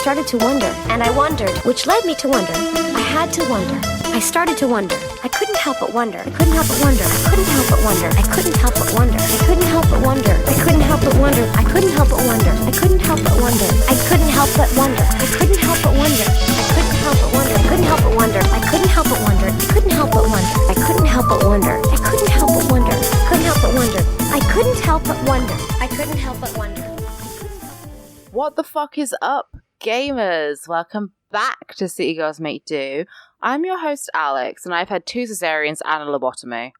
started to wonder, and I wondered, which led me to wonder. I had to wonder. I started to wonder. I couldn't help but wonder. I couldn't help but wonder. I couldn't help but wonder. I couldn't help but wonder. I couldn't help but wonder. I couldn't help but wonder. I couldn't help but wonder. I couldn't help but wonder. I couldn't help but wonder. I couldn't help but wonder. I couldn't help but wonder. I couldn't help but wonder. I couldn't help but wonder. I couldn't help but wonder. I couldn't help but wonder. I couldn't help but wonder. I couldn't help but wonder. I couldn't help but wonder. I couldn't help but wonder. What the fuck is up, gamers? Welcome back to City Girls Make Do. I'm your host, Alex, and I've had 2 cesareans and a lobotomy.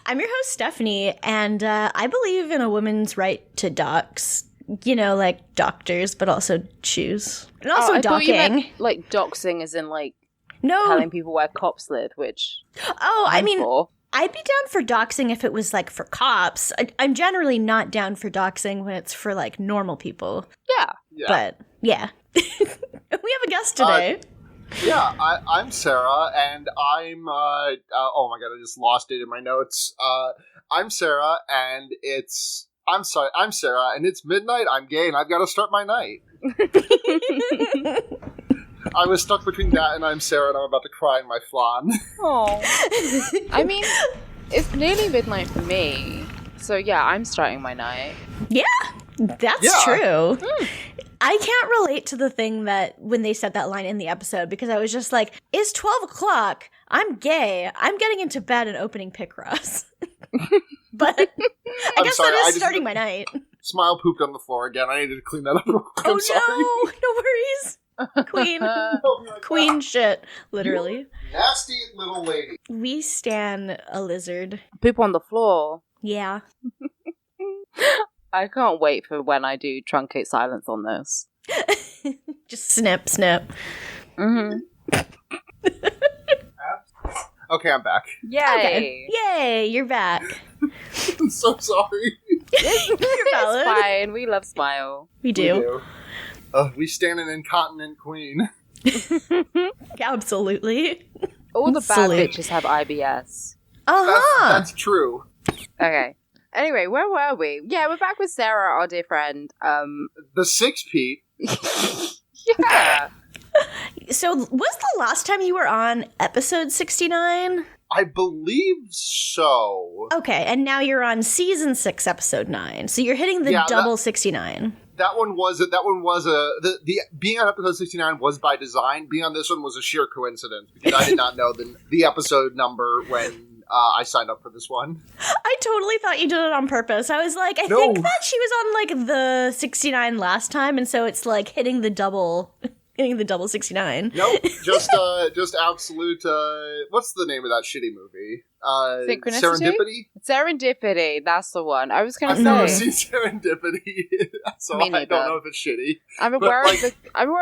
I'm your host, Stephanie, and I believe in a woman's right to dox. You know, like doctors, but also shoes. And also I docking. thought you meant, like, doxing as in, like, telling people where cops live, which I'd be down for doxing if it was, like, for cops. I'm generally not down for doxing when it's for, like, normal people. Yeah. But, yeah. We have a guest today. I'm Sara, and I'm, oh my god, I just lost it in my notes. I'm Sara, and I'm Sara, and it's midnight, I'm gay, and I've got to start my night. I was stuck between that and I'm Sara, and I'm about to cry in my flan. Oh. I mean, it's nearly midnight for me, so yeah, I'm starting my night. Yeah, that's true. I can't relate to the thing that when they said that line in the episode, because I was just like, it's 12 o'clock, I'm gay, I'm getting into bed and opening Picross. But I guess that is starting my night. Smile pooped on the floor again. I needed to clean that up real quick. I'm sorry. No worries. Queen shit, literally. You nasty little lady. We stan a lizard. Poop on the floor. Yeah. I can't wait for when I do truncate silence on this. Just snip. Mm-hmm. Okay, I'm back. Yay! Okay. Yay, you're back. I'm so sorry. You're valid. It's fine. We love Smile. We do. We stand an incontinent queen. Absolutely. All the bad bitches have IBS. That's true. Okay. Anyway, where were we? Yeah, we're back with Sara, our dear friend. The 6-Pete. Yeah. So, was the last time you were on episode 69? I believe so. Okay, and now you're on season 6, episode 9. So you're hitting the double 69. That one was the being on episode 69 was by design. Being on this one was a sheer coincidence because I did not know the episode number when I signed up for this one. I totally thought you did it on purpose. I was like, I think that she was on like the 69 last time, and so it's like hitting the double 69. Nope, just absolute. What's the name of that shitty movie? Serendipity. Serendipity. That's the one. I was gonna say. I've never seen Serendipity, so I don't know if it's shitty. I'm aware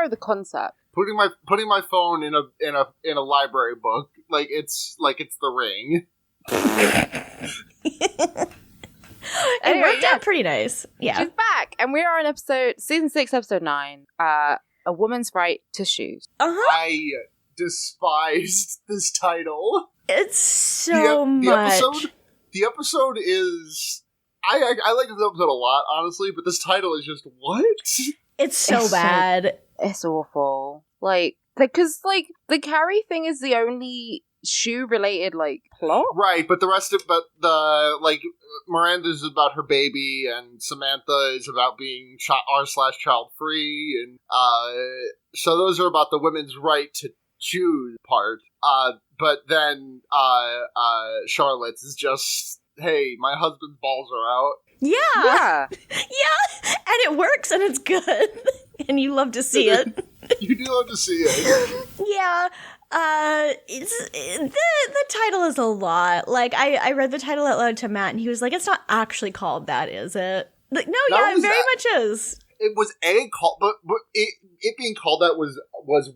of the concept. Putting my phone in a library book, like it's The Ring. It worked out pretty nice. Yeah, she's back, and we are on season 6, episode 9. A woman's right to shoes. I despised this title. It's so much. The episode is. I like this episode a lot, honestly, but this title is just what? It's so bad. It's awful. Because the Carrie thing is the only shoe-related, plot? Right, but the rest of Miranda's about her baby, and Samantha is about being r/childfree, and so those are about the women's right to choose part. But then Charlotte's is just, hey, my husband's balls are out. Yeah, and it works, and it's good, and you love to see it. You do love to see it. Yeah. The title is a lot. Like, I read the title out loud to Matt, and he was like, "It's not actually called that, is it?" Like, no, it very much is. It was called, but it being called that was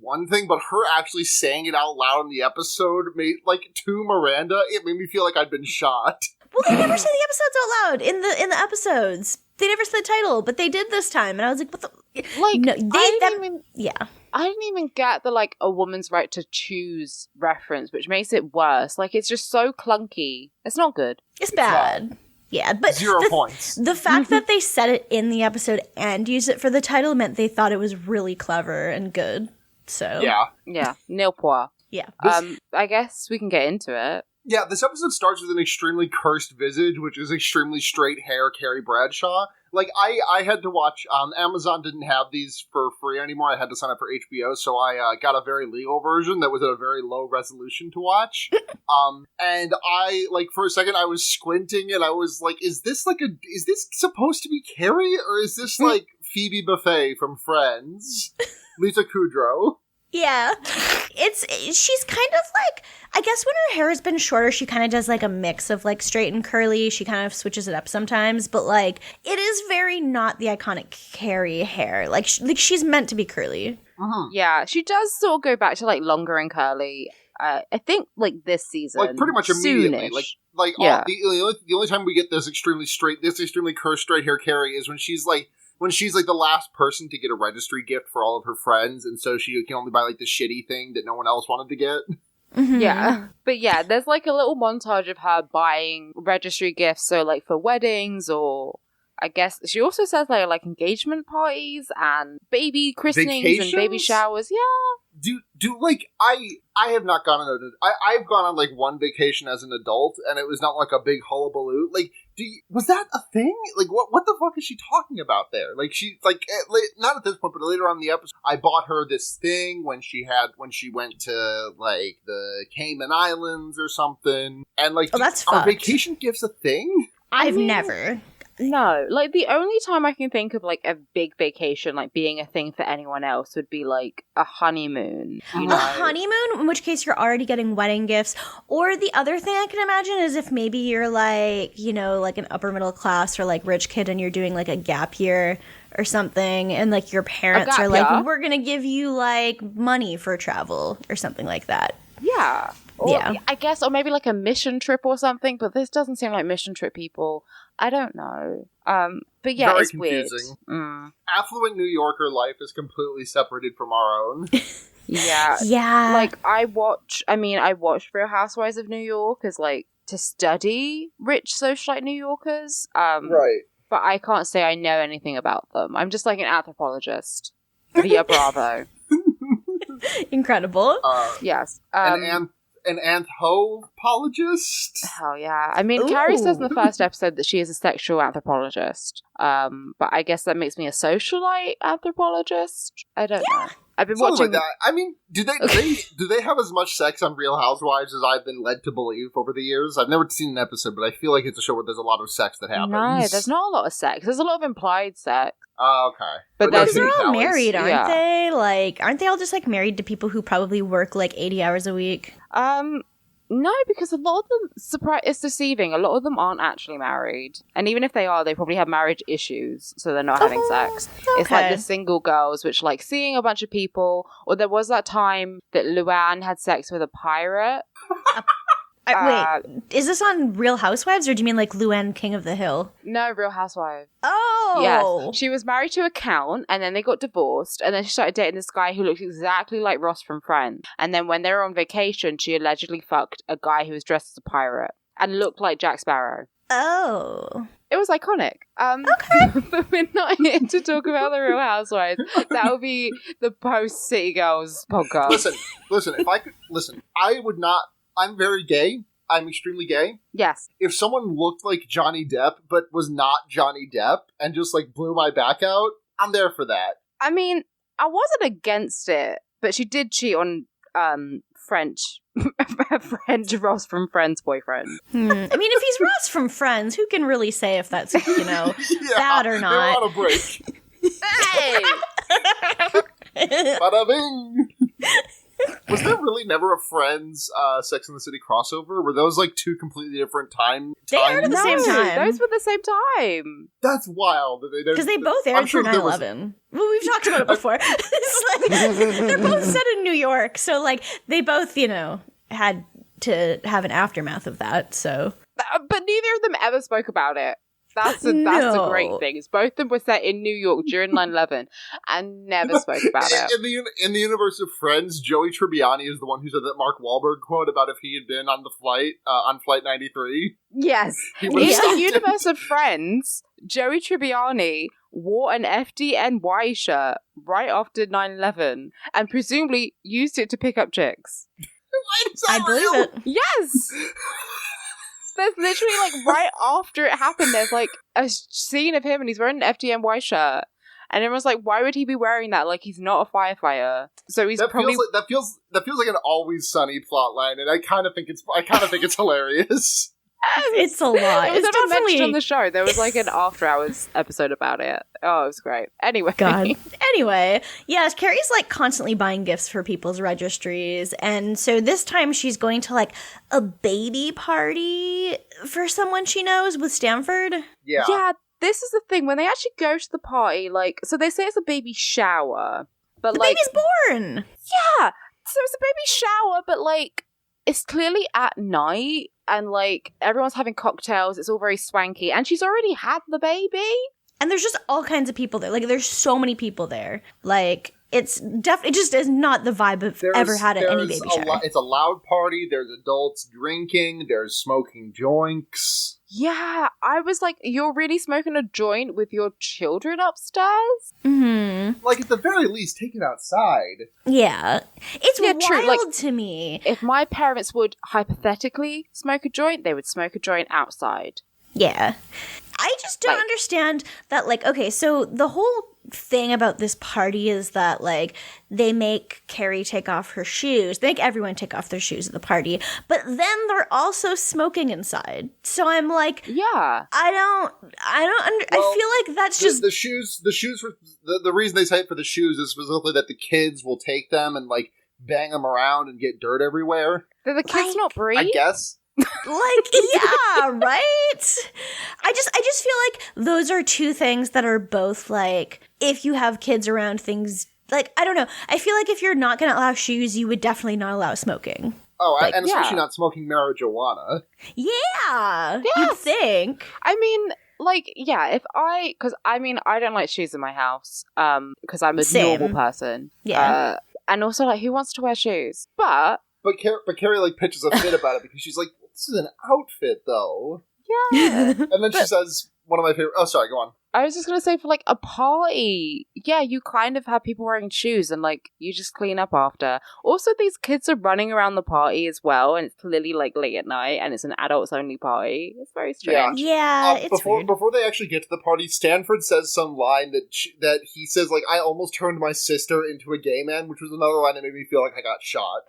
one thing, but her actually saying it out loud in the episode made to Miranda. It made me feel like I'd been shot. Well, they never say the episodes out loud in the episodes. They never said the title, but they did this time, and I was like, "What the?" No, I didn't even get the a woman's right to choose reference, which makes it worse. It's just so clunky. It's not good. It's bad. Yeah, but 0 points. The fact that they said it in the episode and used it for the title meant they thought it was really clever and good. So yeah, nil point. Yeah. I guess we can get into it. Yeah, this episode starts with an extremely cursed visage, which is extremely straight hair Carrie Bradshaw. Like, I had to watch, Amazon didn't have these for free anymore. I had to sign up for HBO, so I got a very legal version that was at a very low resolution to watch. And I, like, for a second, I was squinting, and I was like, is this supposed to be Carrie, or is this, like, Phoebe Buffay from Friends? Lisa Kudrow? Yeah. She's kind of like, I guess when her hair has been shorter, she kind of does like a mix of like straight and curly. She kind of switches it up sometimes, but like it is very not the iconic Carrie hair. Like she's meant to be curly. Uh-huh. Yeah, she does sort of go back to like longer and curly. I think like this season, like pretty much immediately. Soonish. Like yeah. The only time we get this extremely cursed straight hair Carrie is when she's like the last person to get a registry gift for all of her friends, and so she can only buy like the shitty thing that no one else wanted to get. Mm-hmm. Yeah. But yeah, there's like a little montage of her buying registry gifts, so like for weddings, or I guess she also says like engagement parties and baby christenings Vacations? and baby showers. Yeah. Do like I have not gone on I've gone on like one vacation as an adult, and it was not like a big hullabaloo. Like, was that a thing? Like, what the fuck is she talking about there? Like, she like not at this point, but later on in the episode, I bought her this thing when she went to like the Cayman Islands or something, and like, that's are fucked. vacation gifts a thing? I've never. No, like the only time I can think of like a big vacation like being a thing for anyone else would be like a honeymoon. You know? A honeymoon, in which case you're already getting wedding gifts. Or the other thing I can imagine is if maybe you're like, you know, like an upper middle class or like rich kid and you're doing like a gap year or something, and like your parents are like, we're gonna give you like money for travel or something like that. Yeah. Or, yeah. I guess, or maybe like a mission trip or something, but this doesn't seem like mission trip people. I don't know. But yeah, Very it's confusing. Weird. Affluent New Yorker life is completely separated from our own. Yeah. Yeah. Like, I watched Real Housewives of New York as like to study rich socialite New Yorkers. Right. But I can't say I know anything about them. I'm just like an anthropologist via Bravo. Incredible. Yes. An anthropologist? Hell yeah. I mean, Carrie says in the first episode that she is a sexual anthropologist. But I guess that makes me a socialite anthropologist. I don't know. I've been Something watching like that. I mean, do they have as much sex on Real Housewives as I've been led to believe over the years? I've never seen an episode, but I feel like it's a show where there's a lot of sex that happens. No, there's not a lot of sex. There's a lot of implied sex. Oh, okay. But because they're all married, aren't Yeah. they? Like, aren't they all just like married to people who probably work like 80 hours a week? No, because a lot of them, it's deceiving. A lot of them aren't actually married. And even if they are, they probably have marriage issues, so they're not having sex. Okay. It's like the single girls, which like seeing a bunch of people, or there was that time that Luann had sex with a pirate. Wait, is this on Real Housewives, or do you mean like Luann, King of the Hill? No, Real Housewives. Oh! Yes. She was married to a count, and then they got divorced, and then she started dating this guy who looked exactly like Ross from Friends. And then when they were on vacation, she allegedly fucked a guy who was dressed as a pirate and looked like Jack Sparrow. Oh. It was iconic. Okay. But we're not here to talk about the Real Housewives. That would be the post City Girls podcast. Listen, if I could, I would not, I'm very gay. I'm extremely gay. Yes. If someone looked like Johnny Depp, but was not Johnny Depp, and just, like, blew my back out, I'm there for that. I mean, I wasn't against it, but she did cheat on French Ross from Friends boyfriend. I mean, if he's Ross from Friends, who can really say if that's, you know, bad or not? They're on a break. Hey! Bada bing! Was there really never a Friends Sex and the City crossover? Were those like two completely different times? They aired at the same time. Those were the same time. That's wild. Because they both aired for 9/11. Well, we've talked about it before. It's like, they're both set in New York, so like they both, you know, had to have an aftermath of that. So, But neither of them ever spoke about it. That's a great thing. Is both of them were set in New York during 9/11 and never spoke about it. In the universe of Friends, Joey Tribbiani is the one who said that Mark Wahlberg quote about if he had been on the flight on Flight 93. Yes, in the universe of Friends, Joey Tribbiani wore an FDNY shirt right after 9/11 and presumably used it to pick up chicks. I believe it. Yes. There's literally, like, right after it happened, there's, like, a scene of him and he's wearing an FDNY shirt. And everyone's like, why would he be wearing that? Like, he's not a firefighter. So he's probably... That feels like an Always Sunny plotline, and I kind of think it's hilarious. It's a lot. It was never mentioned on the show. There was, like, an After Hours episode about it. Oh, it was great. Anyway. God. Anyway, yes, Carrie's, like, constantly buying gifts for people's registries. And so this time she's going to, like, a baby party for someone she knows with Stanford. Yeah. Yeah, this is the thing. When they actually go to the party, like, so they say it's a baby shower. But, the like, baby's born! Yeah! So it's a baby shower, but, like, it's clearly at night. And, like, everyone's having cocktails. It's all very swanky. And she's already had the baby. And there's just all kinds of people there. Like, there's so many people there. Like, it just is not the vibe I've ever had at any baby shower. It's a loud party. There's adults drinking. There's smoking joints. Yeah, I was like, you're really smoking a joint with your children upstairs? Mm-hmm. Like, at the very least, take it outside. Yeah. It's wild true. Like, to me. If my parents would hypothetically smoke a joint, they would smoke a joint outside. Yeah. I just don't understand that, like, okay, so the whole thing about this party is that, like, they make Carrie take off her shoes. They make everyone take off their shoes at the party. But then they're also smoking inside. So I'm like, yeah. I feel like that's just... The shoes the reason they say it for the shoes is specifically that the kids will take them and, like, bang them around and get dirt everywhere. Do the kids not breathe? I guess. Like, yeah, right? I just feel like those are two things that are both, like, if you have kids around, things, like, I don't know. I feel like if you're not going to allow shoes, you would definitely not allow smoking. Oh, like, and especially not smoking marijuana. Yeah, yes. you'd think. I mean, like, yeah, because I don't like shoes in my house, because I'm a normal person. Yeah. And also, like, who wants to wear shoes? But Carrie, like, pitches a fit about it because she's like, this is an outfit, though. Yeah. And then she says, one of my favorite... Oh, sorry, go on. I was just going to say, for, like, a party, yeah, you kind of have people wearing shoes and, like, you just clean up after. Also, these kids are running around the party as well, and it's clearly, like, late at night, and it's an adults-only party. It's very strange. Yeah, it's weird. Before they actually get to the party, Stanford says some line that he says, like, I almost turned my sister into a gay man, which was another line that made me feel like I got shot.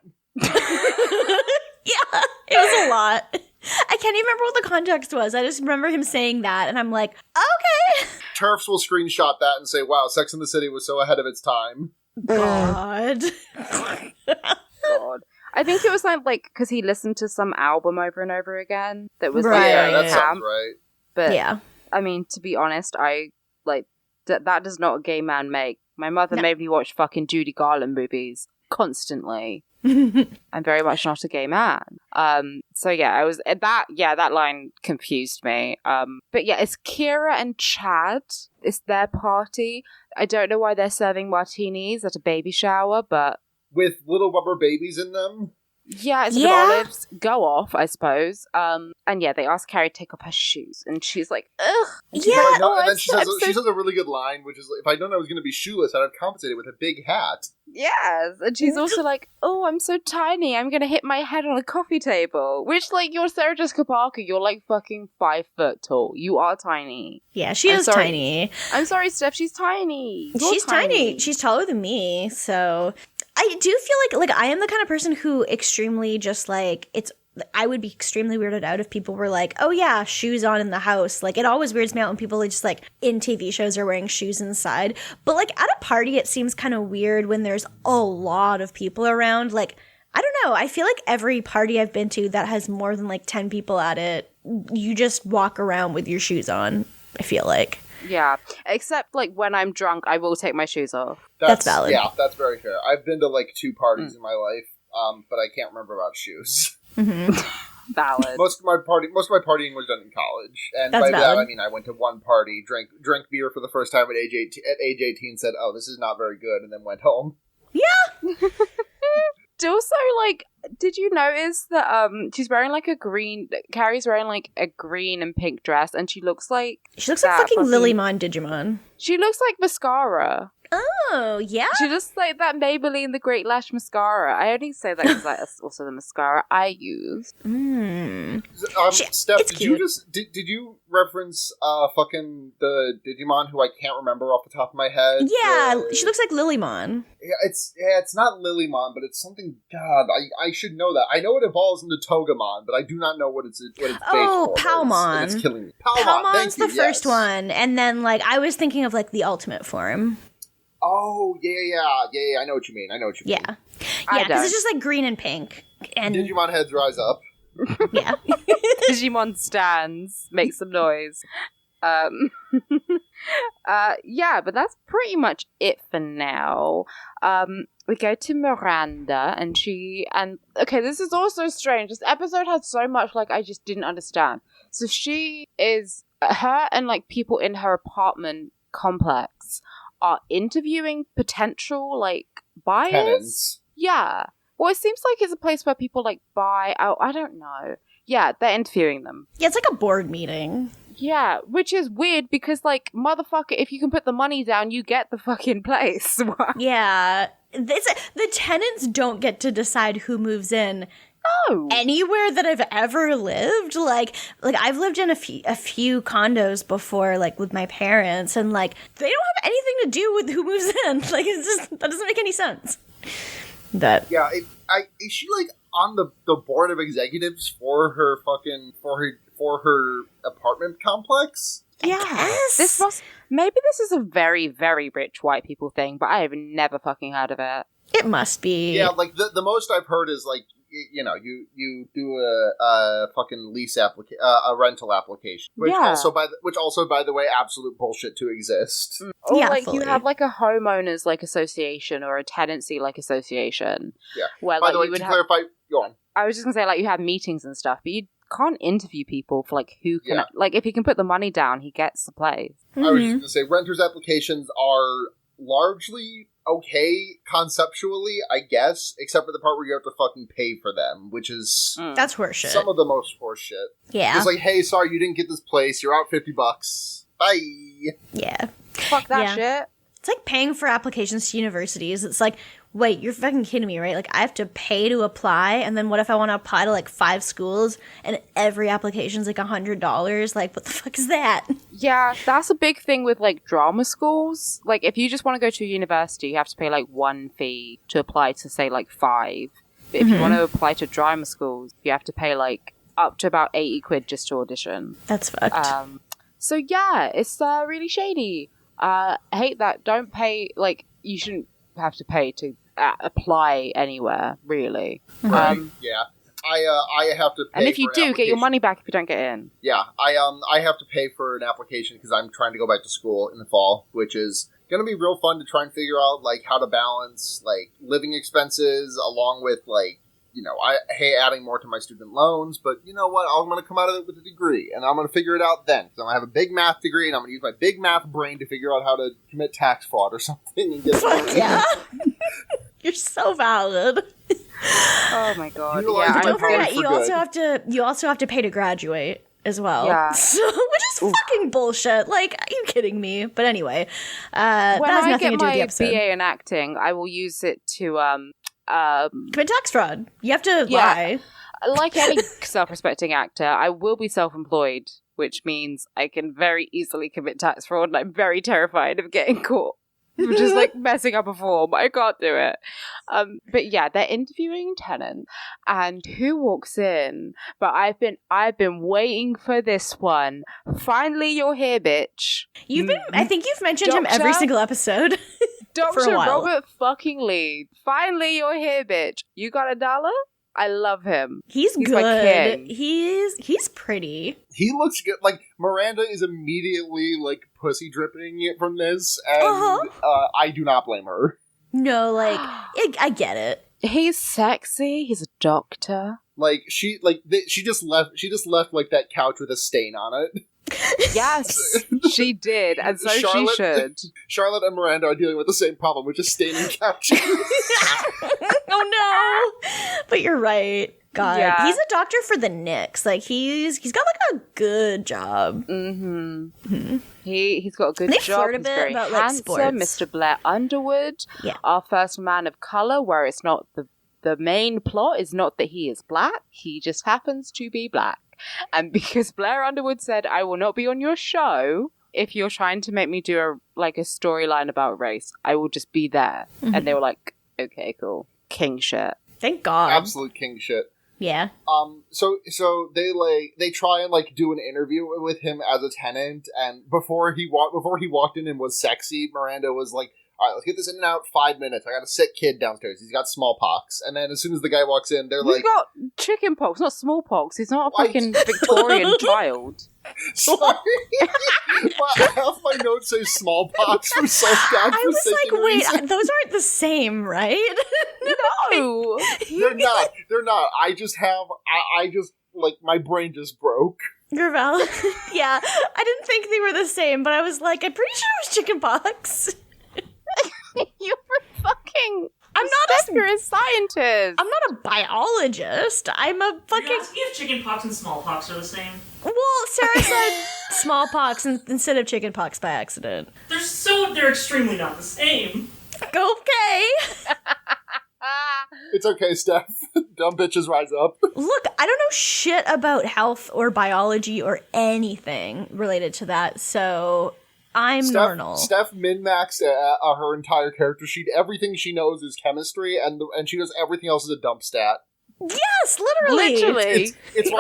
Yeah, it was a lot. I can't even remember what the context was. I just remember him saying that, and I'm like, okay. TERFs will screenshot that and say, wow, Sex and the City was so ahead of its time. God. God. I think it was like, because he listened to some album over and over again that was right. Yeah, that sounds right. But, yeah. I mean, to be honest, I, like, that does not a gay man make. My mother made me watch fucking Judy Garland movies constantly. I'm very much not a gay man. So yeah, that line confused me. But yeah, it's Kira and Chad. It's their party. I don't know why they're serving martinis at a baby shower, but with little rubber babies in them. Yeah, it's olives. Go off, I suppose. And yeah, they ask Carrie to take off her shoes, and she's like, ugh. Yeah. And then she says a really good line, which is, if I'd known I was going to be shoeless, I'd have compensated with a big hat. Yes, and she's also like, oh, I'm so tiny, I'm going to hit my head on a coffee table. Which, like, you're Sarah Jessica Parker, you're like fucking 5 foot tall. You are tiny. Yeah, she is tiny. I'm sorry, Steph, she's tiny. She's tiny. She's taller than me, so... I do feel like I am the kind of person who extremely just, like, I would be extremely weirded out if people were like, oh yeah, shoes on in the house. Like, it always weirds me out when people are just, like, in TV shows are wearing shoes inside. But, like, at a party, it seems kind of weird when there's a lot of people around. Like, I don't know. I feel like every party I've been to that has more than, like, 10 people at it, you just walk around with your shoes on, I feel like. Yeah, except, like, when I'm drunk, I will take my shoes off. That's valid. Yeah, that's very fair. I've been to, like, 2 parties in my life, but I can't remember about shoes. Mm-hmm. Valid. Most of my partying was done in college, and That's by valid. that I mean I went to one party, drank beer for the first time at age 18, said, "Oh, this is not very good," and then went home. Yeah. Also, like, did you notice that she's wearing like Carrie's wearing like a green and pink dress, and she looks like fucking Lilymon Digimon. She looks like mascara. Oh, yeah? She looks like that Maybelline The Great Lash Mascara. I only say that because that's also the mascara I use. Steph, it's did you reference fucking the Digimon who I can't remember off the top of my head? Yeah, she looks like Lilymon. It's not Lilymon, but it's something. God, I should know that. I know it evolves into Togemon, but I do not know what it's based for. Palmon. It's killing me. Palmon's the first one, and then like I was thinking of like the ultimate form. Oh yeah. I know what you mean. Yeah, because it's just like green and pink. And Digimon heads rise up. Yeah. Digimon stands, make some noise. Yeah, but that's pretty much it for now. We go to Miranda, and okay, this is also strange. This episode had so much like I just didn't understand. So her and like people in her apartment complex are interviewing potential like buyers. Tenants. Yeah. Well, it seems like it's a place where people like buy. Oh, I don't know. Yeah, they're interviewing them. Yeah, it's like a board meeting. Yeah, which is weird because, like, motherfucker, if you can put the money down, you get the fucking place. Yeah. The tenants don't get to decide who moves in. No. Anywhere that I've ever lived. Like I've lived in a few condos before, like, with my parents, and, like, they don't have anything to do with who moves in. Like, it's just, that doesn't make any sense. Yeah, is she, like, on the board of executives for her fucking, for her apartment complex? Yes. Maybe this is a very, very rich white people thing, but I have never fucking heard of it. It must be. Yeah, like, the most I've heard is, like, you know, you do a fucking lease a rental application, which also by the way, absolute bullshit to exist. Or Yeah, like fully. you have like a homeowners like association or a tenancy like association. Yeah. Where, By like, the way, you would to clarify, go on. I was just gonna say like you have meetings and stuff, but you can't interview people for like who can like if he can put the money down, he gets the place. Mm-hmm. I was just gonna say renters applications are largely okay conceptually, I guess, except for the part where you have to fucking pay for them, which is That's horseshit. some of the most horseshit. Yeah. It's like, hey, sorry, you didn't get this place. You're out $50. Bye. Yeah. Fuck that shit. It's like paying for applications to universities. It's like, wait, you're fucking kidding me, right? Like, I have to pay to apply, and then what if I want to apply to, like, 5 schools, and every application's, like, $100? Like, what the fuck is that? Yeah, that's a big thing with, like, drama schools. Like, if you just want to go to a university, you have to pay, like, 1 fee to apply to, say, like, 5. But if you want to apply to drama schools, you have to pay, like, up to about 80 quid just to audition. That's fucked. So, yeah, it's really shady. I hate that. Don't pay, like, you shouldn't have to pay to apply anywhere, really. Right. Yeah. I have to pay. And if you for do, an get your application. money back if you don't get in. Yeah, I have to pay for an application because I'm trying to go back to school in the fall, which is going to be real fun to try and figure out, like, how to balance, like, living expenses along with, like, you know, adding more to my student loans, but you know what? I'm going to come out of it with a degree, and I'm going to figure it out then. So I'm going to have a big math degree, and I'm going to use my big math brain to figure out how to commit tax fraud or something. And get Fuck yeah. You're so valid. Oh my god! Utilize Yeah, my Don't forget, for you also have to pay to graduate as well. Yeah. So, which is fucking bullshit. Like, are you kidding me? But anyway, that when has I nothing get to do with the my episode. BA in acting, I will use it to Commit tax fraud. You have to lie. like any self-respecting actor, I will be self-employed, which means I can very easily commit tax fraud, and I'm very terrified of getting caught. Just like messing up a form. I can't do it. But yeah, they're interviewing tenants, and who walks in? But I've been waiting for this one. Finally, you're here, bitch. I think you've mentioned him every Doctor? single episode. For a Dr. while. Robert fucking Lee. Finally, you're here, bitch. You got $1? I love him. He's my good. king. He's pretty. He looks good. Like, Miranda is immediately, like, pussy dripping from this, and I do not blame her. No, like I get it. He's sexy. He's a doctor. Like she just left like that couch with a stain on it. Yes, she did, and so Charlotte, she should. Charlotte and Miranda are dealing with the same problem, which is staining couches. Oh no! But you're right. God, Yeah. he's a doctor for the Knicks. Like he's got like a good job. He's got a good They job. flirt a He's bit very about, like, handsome, sports. Mr. Blair Underwood. Yeah. Our first man of color, where it's not the main plot is not that he is black. He just happens to be black. And because Blair Underwood said, I will not be on your show if you're trying to make me do a storyline about race, I will just be there. And they were like, okay, cool. King shit. Thank God. Absolute king shit. Yeah. So they try and do an interview with him as a tenant, and before he walked in and was sexy, Miranda was like, all right, let's get this in and out. 5 minutes. I got a sick kid downstairs. He's got smallpox. And then as soon as the guy walks in, they're He's like, got chicken pox, not smallpox. He's not a fucking Victorian child. sorry. Half my notes say smallpox for some I was godforsaken like, wait, reason. those aren't the same, right? No. They're not. I just my brain just broke. You're valid. Yeah, I didn't think they were the same, but I was like, I'm pretty sure it was chickenpox. You're fucking... You're a scientist. I'm not a biologist. I'm a fucking... You're asking if chickenpox and smallpox are the same? Well, Sarah said smallpox instead of chickenpox by accident. They're extremely not the same. Okay. It's okay, Steph. Dumb bitches rise up. Look, I don't know shit about health or biology or anything related to that, so I'm normal. Steph min-maxed her entire character sheet. Everything she knows is chemistry, and she does everything else as a dump stat. Yes, literally. It's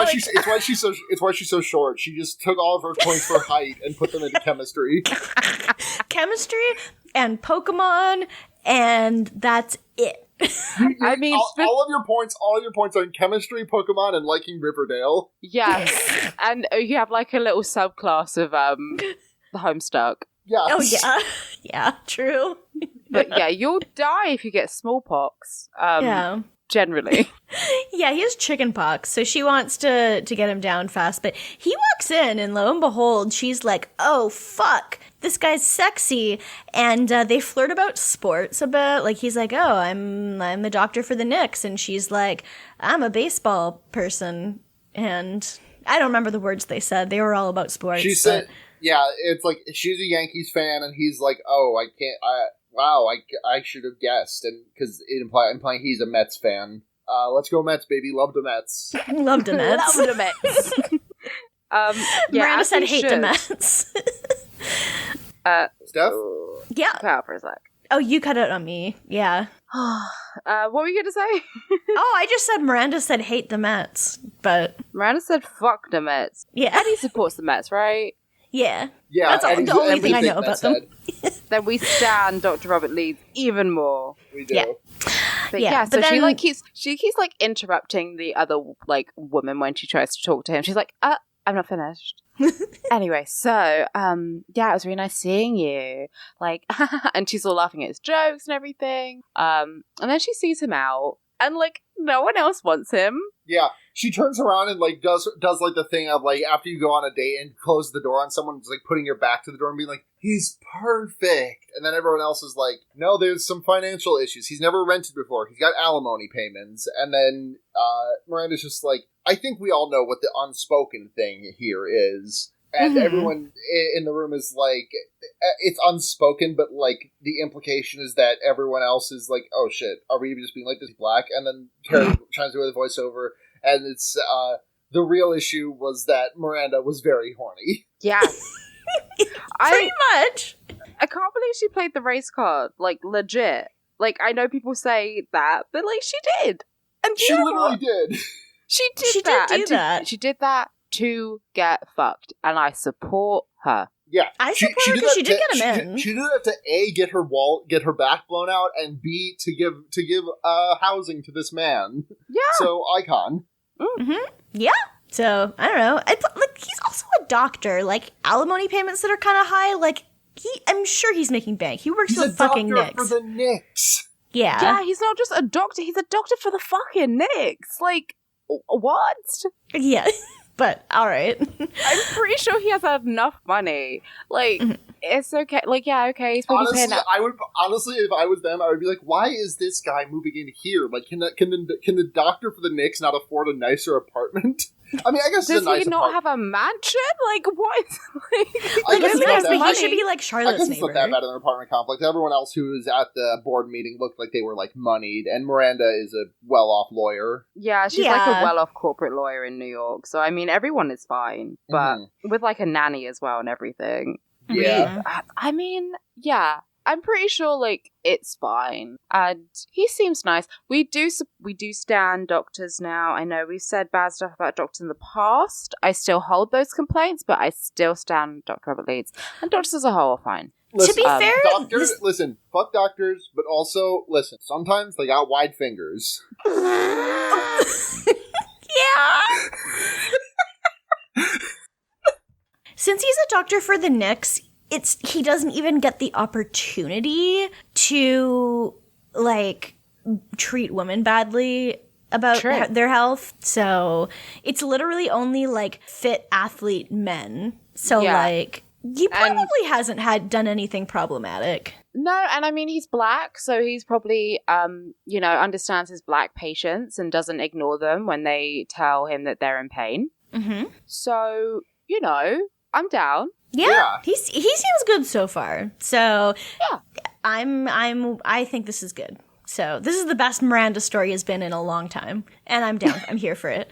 why she's so short. She just took all of her points for height and put them into chemistry. Chemistry and Pokemon, and that's it. I mean, all of your points are in chemistry, Pokemon, and liking Riverdale. yes. And you have like a little subclass of the Homestuck. Yes. Oh, yeah. Yeah, true. But yeah, you'll die if you get smallpox. Yeah. Generally. Yeah, he has chickenpox, so she wants to get him down fast. But he walks in, and lo and behold, she's like, "Oh fuck, this guy's sexy." And they flirt about sports a bit. Like he's like, "Oh, I'm the doctor for the Knicks," and she's like, "I'm a baseball person." And I don't remember the words they said. They were all about sports. She said, "Yeah, it's like she's a Yankees fan," and he's like, "Oh, I should have guessed," and because implying he's a Mets fan. Let's go Mets, baby! Love the Mets. Love the Mets. Love the Mets. Miranda said, as you "Hate the should. Mets." Steph? Yeah. Cut out for a sec. Oh, you cut it on me. Yeah. What were you going to say? Oh, I just said Miranda said hate the Mets, but Miranda said fuck the Mets. yeah. Eddie supports the Mets, right? Yeah. Yeah, That's Eddie's the only thing I everything know about Mets them. head. Then we stand Dr. Robert Leeds even more. We do. Yeah. But Yeah, yeah, but so then- she keeps like interrupting the other like woman when she tries to talk to him. She's like, I'm not finished. Anyway, so yeah, it was really nice seeing you. Like, and she's all laughing at his jokes and everything. And then she sees him out, and like no one else wants him. Yeah, she turns around and like does like the thing of like after you go on a date and close the door on someone, just like putting your back to the door and being like, he's perfect, and then everyone else is like, no, there's some financial issues. He's never rented before. He's got alimony payments, and then Miranda's just like, I think we all know what the unspoken thing here is. And everyone in the room is like, it's unspoken, but like the implication is that everyone else is like, oh shit, are we just being like this black? And then Carrie tries to do a voiceover, and it's the real issue was that Miranda was very horny. Yeah, Pretty much. I can't believe she played the race card, like legit. Like I know people say that, but like she did, and She you know literally what? did. She did She did that. do and that. She did that to get fucked, and I support her. Yeah, I support her because she did get him in. She did that to A, get her back blown out, and B, to give housing to this man. Yeah. So icon. Yeah. So, I don't know. Like, he's also a doctor. Like, alimony payments that are kind of high. Like, I'm sure he's making bank. He works He's for a the fucking doctor Knicks. for the Knicks. Yeah. Yeah, he's not just a doctor, he's a doctor for the fucking Knicks. Like, what? Yeah. But, alright. I'm pretty sure he has enough money. Like, it's okay. Like, yeah, okay, he's probably paying that. Honestly, if I was them, I would be like, why is this guy moving in here? Like, can the doctor for the Knicks not afford a nicer apartment? I mean, I guess Does it's a nice he not apartment. have a mansion? Like, what? I guess it's not that he bad. should be like I Charlotte's guess it's not neighbor. that bad in an apartment complex. Everyone else who was at the board meeting looked like they were, like, moneyed, and Miranda is a well-off lawyer. Yeah, she's like a Yeah. well-off corporate lawyer in New York. So, I mean, everyone is fine. But with, like, a nanny as well and everything. Yeah. I mean, yeah. I'm pretty sure, like, it's fine. And he seems nice. We do stand doctors now. I know we've said bad stuff about doctors in the past. I still hold those complaints, but I still stand Dr. Robert Leeds. And doctors as a whole are fine. Listen, To be fair, doctors, listen, fuck doctors, but also, listen, sometimes they got wide fingers. Yeah. Since he's a doctor for the Knicks, he doesn't even get the opportunity to, like, treat women badly about their health. So it's literally only, like, fit athlete men. So, like, he probably hasn't done anything problematic. No, and I mean, he's black, so he's probably, understands his black patients and doesn't ignore them when they tell him that they're in pain. Mm-hmm. So, I'm down. Yeah. He seems good so far. So yeah, I think this is good. So this is the best Miranda story has been in a long time, and I'm down. I'm here for it.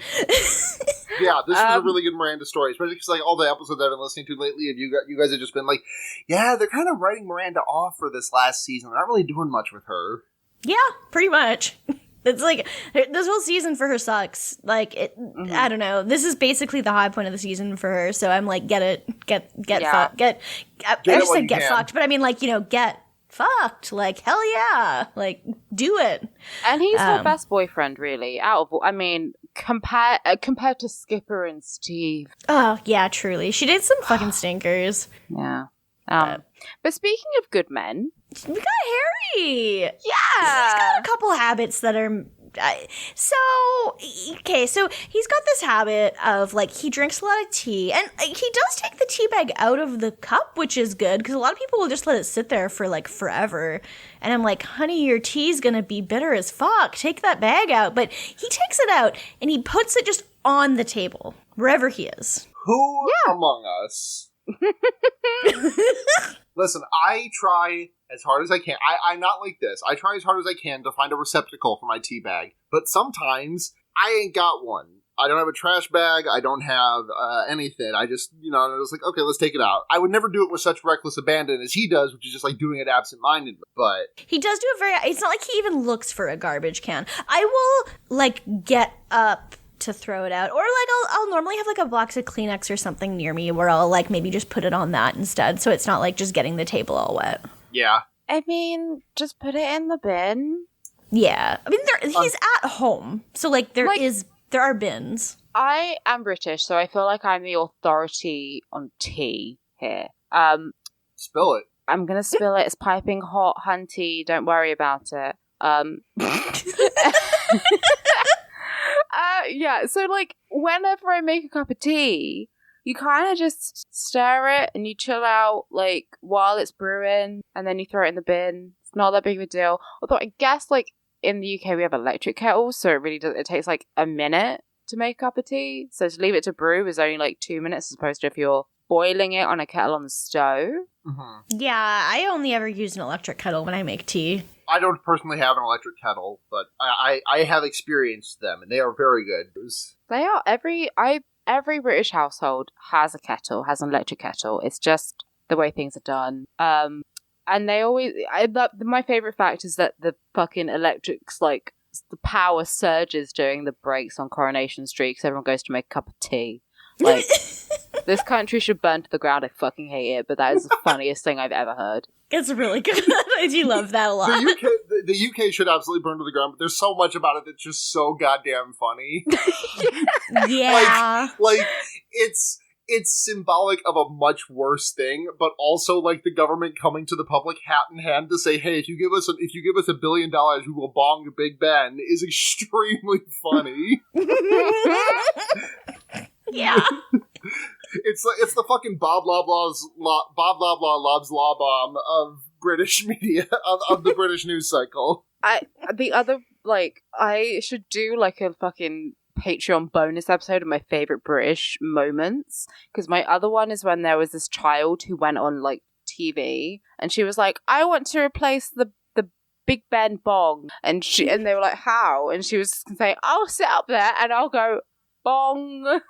Yeah, this is a really good Miranda story, especially because like all the episodes I've been listening to lately, and you guys have just been like, yeah, they're kind of writing Miranda off for this last season. They're not really doing much with her. Yeah, pretty much. It's like, this whole season for her sucks. Like, I don't know. This is basically the high point of the season for her, so I'm like, get fucked. I just said get fucked, but I mean, like, get fucked. Like, hell yeah. Like, do it. And he's her best boyfriend, really. Compared to Skipper and Steve. Oh, yeah, truly. She did some fucking stinkers. Yeah. But speaking of good men, we got Harry. Yeah. He's got a couple habits that are... So he's got this habit of, like, he drinks a lot of tea, and he does take the tea bag out of the cup, which is good, because a lot of people will just let it sit there for, like, forever. And I'm like, honey, your tea's gonna be bitter as fuck. Take that bag out. But he takes it out, and he puts it just on the table, wherever he is. Who among us... Listen, I try as hard as I can. I'm not like this. I try as hard as I can to find a receptacle for my tea bag. But sometimes, I ain't got one. I don't have a trash bag. I don't have anything. I just, I was like, okay, let's take it out. I would never do it with such reckless abandon as he does, which is just like doing it absentmindedly. But he does do it it's not like he even looks for a garbage can. I will, like, get up to throw it out, or like I'll normally have like a box of Kleenex or something near me where I'll like maybe just put it on that instead, so it's not like just getting the table all wet. Yeah, I mean, just put it in the bin. Yeah, I mean he's at home, so like there are bins. I am British, so I feel like I'm the authority on tea here. Spill it. I'm gonna spill it. It's piping hot, hunty. Don't worry about it. Yeah, so, like, whenever I make a cup of tea, you kind of just stir it and you chill out, like, while it's brewing, and then you throw it in the bin. It's not that big of a deal. Although I guess, like, in the UK we have electric kettles, so it takes, like, a minute to make a cup of tea. So to leave it to brew is only, like, 2 minutes, as opposed to if you're boiling it on a kettle on the stove. Mm-hmm. Yeah, I only ever use an electric kettle when I make tea. I don't personally have an electric kettle, but I have experienced them, and they are very good. They are. Every British household has a kettle, has an electric kettle. It's just the way things are done. And they always... my favourite fact is that the fucking electrics, like, the power surges during the breaks on Coronation Street because everyone goes to make a cup of tea. Like, this country should burn to the ground. I fucking hate it, but that is the funniest thing I've ever heard. It's really good. I do love that a lot. The UK should absolutely burn to the ground, but there's so much about it that's just so goddamn funny. Yeah. Like, it's it's symbolic of a much worse thing, but also like the government coming to the public hat in hand to say, "Hey, if you give us $1 billion, we will bong Big Ben," is extremely funny. Yeah. It's the fucking Bob Loblaw Lobs Law Bomb of British media of the British news cycle. I should do like a fucking Patreon bonus episode of my favorite British moments, because my other one is when there was this child who went on like TV and she was like, "I want to replace the Big Ben bong," and they were like, "How?" And she was saying, "I'll sit up there and I'll go bong."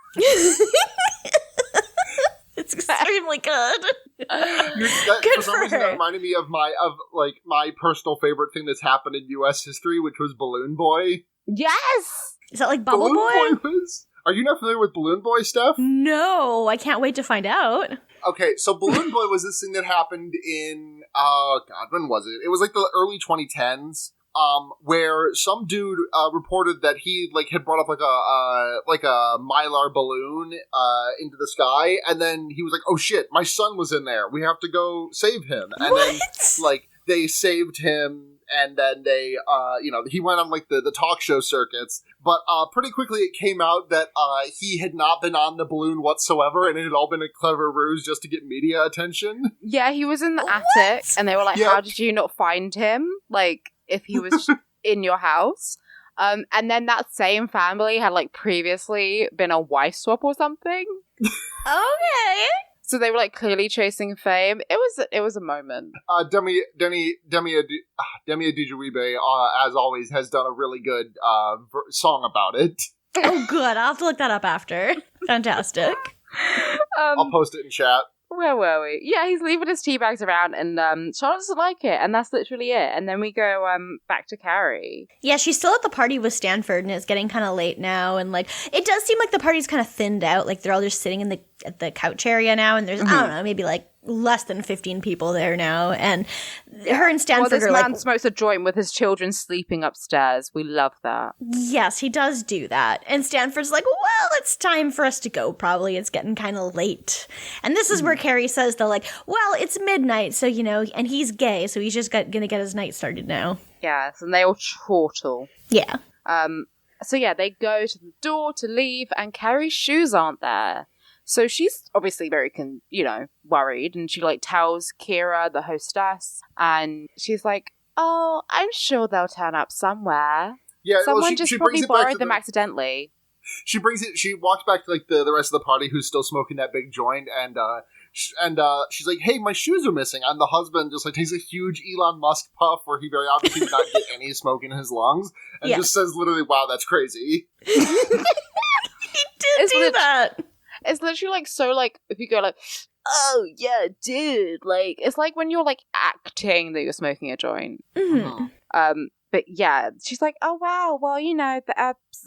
It's extremely good. Good for some reason, that reminded me of my personal favorite thing that's happened in U.S. history, which was Balloon Boy. Yes! Is that like Bubble Balloon Boy? was? Are you not familiar with Balloon Boy, Steph? No, I can't wait to find out. Okay, so Balloon Boy was this thing that happened in, when was it? It was like the early 2010s. Where some dude reported that he had brought up like a Mylar balloon into the sky, and then he was like, "Oh shit, my son was in there. We have to go save him." And what? Then they saved him, and then they he went on the talk show circuits. But pretty quickly it came out that he had not been on the balloon whatsoever, and it had all been a clever ruse just to get media attention. Yeah, he was in the attic, and they were like, "How did you not find him? If he was in your house." And then that same family had previously been a wife swap or something. Okay. So they were clearly chasing fame. It was a moment. Demi Adejuyigbe, as always, has done a really good song about it. Oh, good. I'll have to look that up after. Fantastic. I'll post it in chat. Where were we? Yeah, he's leaving his tea bags around, and Charlotte doesn't like it, and that's literally it. And then we go back to Carrie. Yeah, she's still at the party with Stanford, and it's getting kind of late now, and it does seem like the party's kind of thinned out. They're all just sitting at the couch area now, and there's I don't know, maybe less than 15 people there now, and her and Stanford this man smokes a joint with his children sleeping upstairs. We love that. Yes, he does do that. And Stanford's like, "Well, it's time for us to go, probably. It's getting kind of late." And this is where Carrie says, "Well, it's midnight, so, and he's gay, so he's just gonna get his night started now." Yes, and they all chortle. Yeah. So yeah, they go to the door to leave, and Carrie's shoes aren't there. So she's obviously very, worried, and she tells Kira, the hostess, and she's like, "Oh, I'm sure they'll turn up somewhere. Yeah, Someone she just brings probably it back borrowed them accidentally." She brings it. She walks back to the rest of the party who's still smoking that big joint, and she's like, "Hey, my shoes are missing." And the husband just takes a huge Elon Musk puff, where he very obviously did not get any smoke in his lungs, and just says literally, "Wow, that's crazy." He did do that. It's literally if you go "Oh yeah, dude," it's like when you're acting that you're smoking a joint. Mm-hmm. But yeah, she's like, "Oh wow, well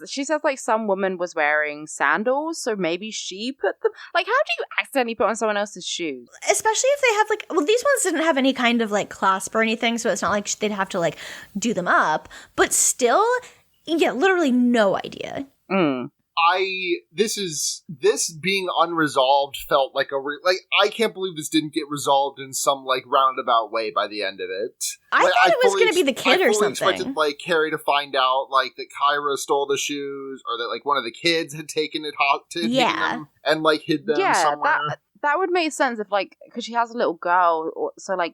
she says some woman was wearing sandals, so maybe she put them." How do you accidentally put on someone else's shoes? Especially if they have these ones didn't have any kind of clasp or anything, so it's not like they'd have to do them up. But still, yeah, literally no idea. This being unresolved felt like I can't believe this didn't get resolved in some roundabout way by the end of it. I thought it was going to be the kid or something. I expected Carrie to find out that Kyra stole the shoes, or that one of the kids had taken them and hid them somewhere. That would make sense if because she has a little girl,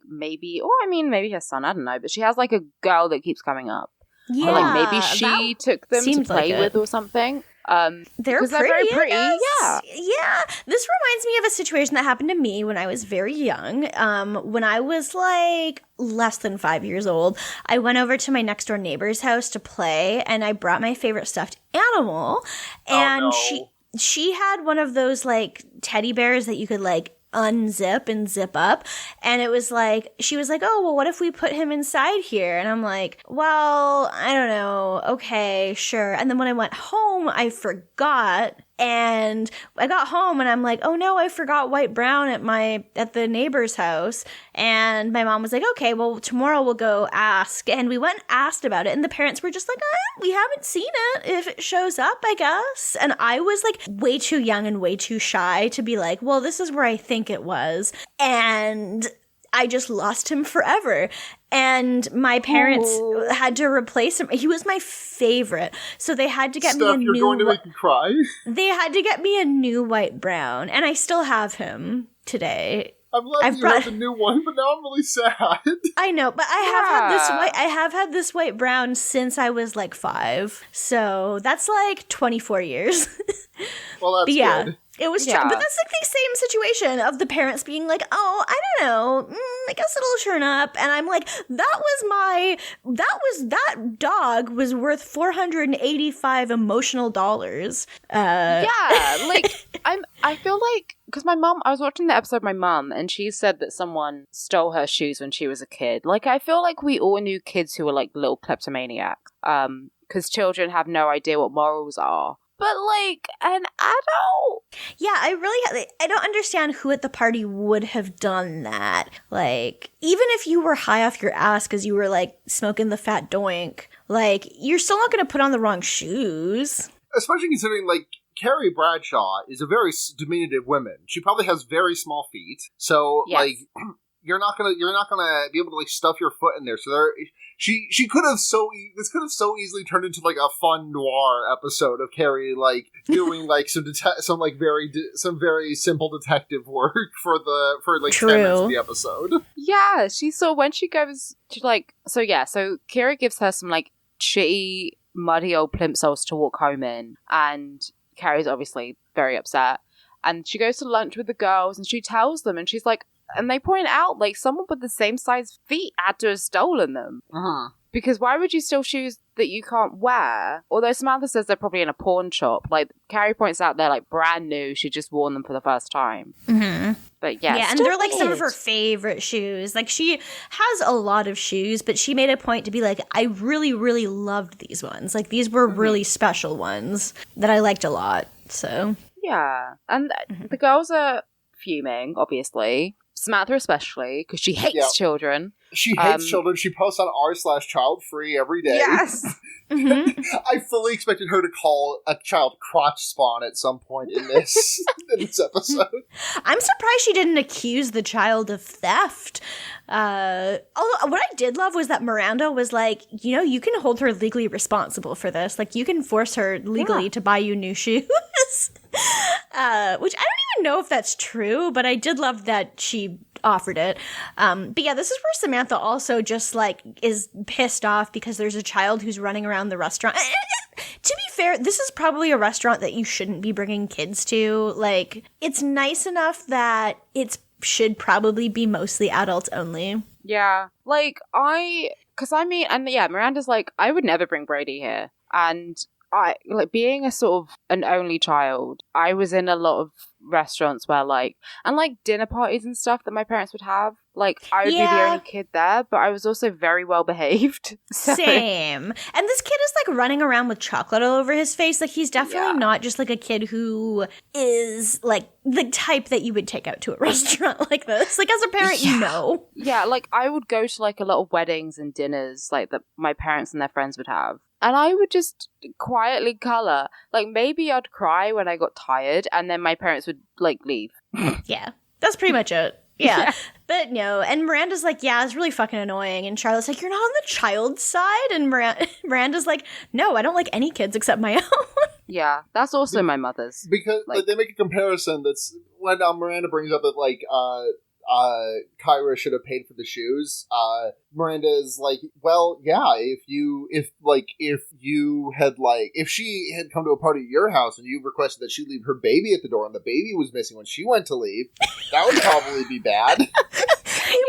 maybe her son, I don't know, but she has a girl that keeps coming up. Yeah, or maybe she took them to play with or something. They're very pretty. Yeah. This reminds me of a situation that happened to me when I was very young. When I was less than 5 years old, I went over to my next door neighbor's house to play, and I brought my favorite stuffed animal. And she had one of those teddy bears that you could unzip and zip up, and it was she was like, "Oh, well, what if we put him inside here?" And I'm like, "Well, I don't know, okay, sure." And then when I went home, I forgot And I got home and I'm like, oh no, I forgot white brown at the neighbor's house. And my mom was like, okay, well, tomorrow we'll go ask. And we went and asked about it. And the parents were just like, we haven't seen it. If it shows up, I guess. And I was like way too young and way too shy to be like, well, this is where I think it was. And I just lost him forever. And my parents had to replace him. He was my favorite. So they had to get me a new... you're going to make me cry. They had to get me a new white brown. And I still have him today. I'm glad you have a new one, but now I'm really sad. I know, but I have had this white brown since I was like 5. So that's like 24 years. Well, that's good. It was, but that's like the same situation of the parents being like, oh, I don't know, I guess it'll turn up. And I'm like, that dog was worth $485 emotional dollars. I feel like, because I was watching the episode of my mum, and she said that someone stole her shoes when she was a kid. Like, I feel like we all knew kids who were like little kleptomaniacs, because children have no idea what morals are. But, like, an adult? Yeah, I don't understand who at the party would have done that. Like, even if you were high off your ass because you were, like, smoking the fat doink, like, you're still not going to put on the wrong shoes. Especially considering, like, Carrie Bradshaw is a very diminutive woman. She probably has very small feet. So, like, you're not gonna be able to, like, stuff your foot in there. So She could have this could have so easily turned into like a fun noir episode of Carrie like doing like some very simple detective work for 10 minutes of the episode. Yeah, when she goes to like so Carrie gives her some like shitty muddy old plimsolls to walk home in, and Carrie's obviously very upset, and she goes to lunch with the girls and she tells them, and she's like, and they point out, like, someone with the same size feet had to have stolen them. Uh-huh. Because why would you steal shoes that you can't wear? Although Samantha says they're probably in a pawn shop. Like, Carrie points out they're, like, brand new. She just worn them for the first time. Mm-hmm. But, yeah, and they're, like, some of her favorite shoes. Like, she has a lot of shoes, but she made a point to be like, I really, really loved these ones. Like, these were really special ones that I liked a lot, so. Yeah. And the girls are fuming, obviously. Samantha especially, because she hates children. She hates children. She posts on r/childfree every day. Yes. I fully expected her to call a child crotch spawn at some point in this episode. I'm surprised she didn't accuse the child of theft. Although what I did love was that Miranda was like, you can hold her legally responsible for this. Like, you can force her legally to buy you new shoes. Which I don't even know if that's true, but I did love that she offered it. But yeah, this is where Samantha also just like is pissed off because there's a child who's running around the restaurant. To be fair, this is probably a restaurant that you shouldn't be bringing kids to. Like, it's nice enough that it should probably be mostly adults only. Yeah, like Miranda's like, I would never bring Brady here. And I, like, being a sort of an only child, I was in a lot of restaurants where, like, and, like, dinner parties and stuff that my parents would have. Like, I would be the only kid there, but I was also very well behaved. So. Same. And this kid is, like, running around with chocolate all over his face. Like, he's definitely not just, like, a kid who is, like, the type that you would take out to a restaurant like this. Like, as a parent, you know. Yeah, like, I would go to, like, a lot of weddings and dinners, like, that my parents and their friends would have. And I would just quietly colour. Like, maybe I'd cry when I got tired, and then my parents would, like, leave. Yeah, that's pretty much it. Yeah. But no, and Miranda's like, yeah, it's really fucking annoying. And Charlotte's like, you're not on the child's side? And Miranda's like, no, I don't like any kids except my own. Yeah, that's also my mother's. Because like, they make a comparison that's when Miranda brings up that, like, Kyra should have paid for the shoes. Miranda is like, well, yeah, if she had come to a party at your house and you requested that she leave her baby at the door and the baby was missing when she went to leave, that would probably be bad. You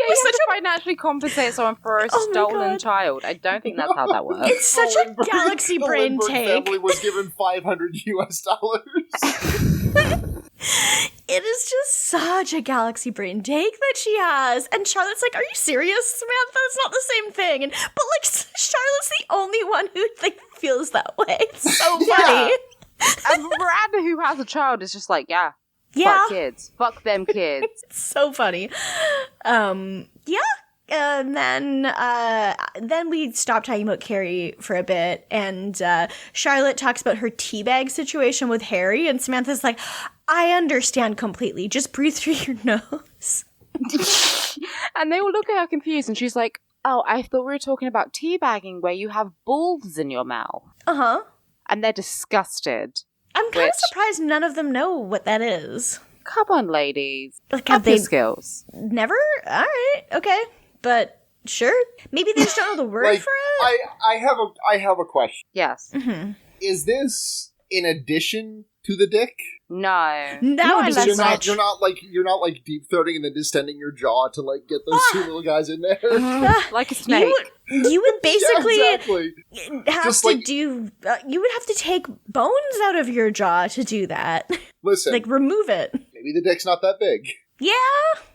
have to financially compensate someone for a stolen child. I don't think that's how that works. It's such a galaxy brain take. The family was given $500 US. It is just such a galaxy brain take that she has. And Charlotte's like, are you serious, Samantha? It's not the same thing. But like, Charlotte's the only one who like feels that way. It's so funny. And Miranda, who has a child, is just like, yeah. Yeah. Fuck kids. Fuck them kids. It's so funny. Yeah. And then we stopped talking about Carrie for a bit, and Charlotte talks about her teabag situation with Harry, and Samantha's like, I understand completely. Just breathe through your nose. And they all look at her confused, and she's like, oh, I thought we were talking about teabagging where you have balls in your mouth. Uh-huh. And they're disgusted. I'm kind of surprised none of them know what that is. Come on, ladies. Like, have your skills. Never? All right. Okay. But sure. Maybe they just don't know the word Like, for it? I have a question. Yes. Mm-hmm. Is this in addition to the dick? No. That would be unless too much. You're not like deep throating and then distending your jaw to like get those two little guys in there. Like a snake. You would basically Yeah, exactly. have Just to like- do. You would have to take bones out of your jaw to do that. Listen, Like remove it. maybe the dick's not that big. Yeah.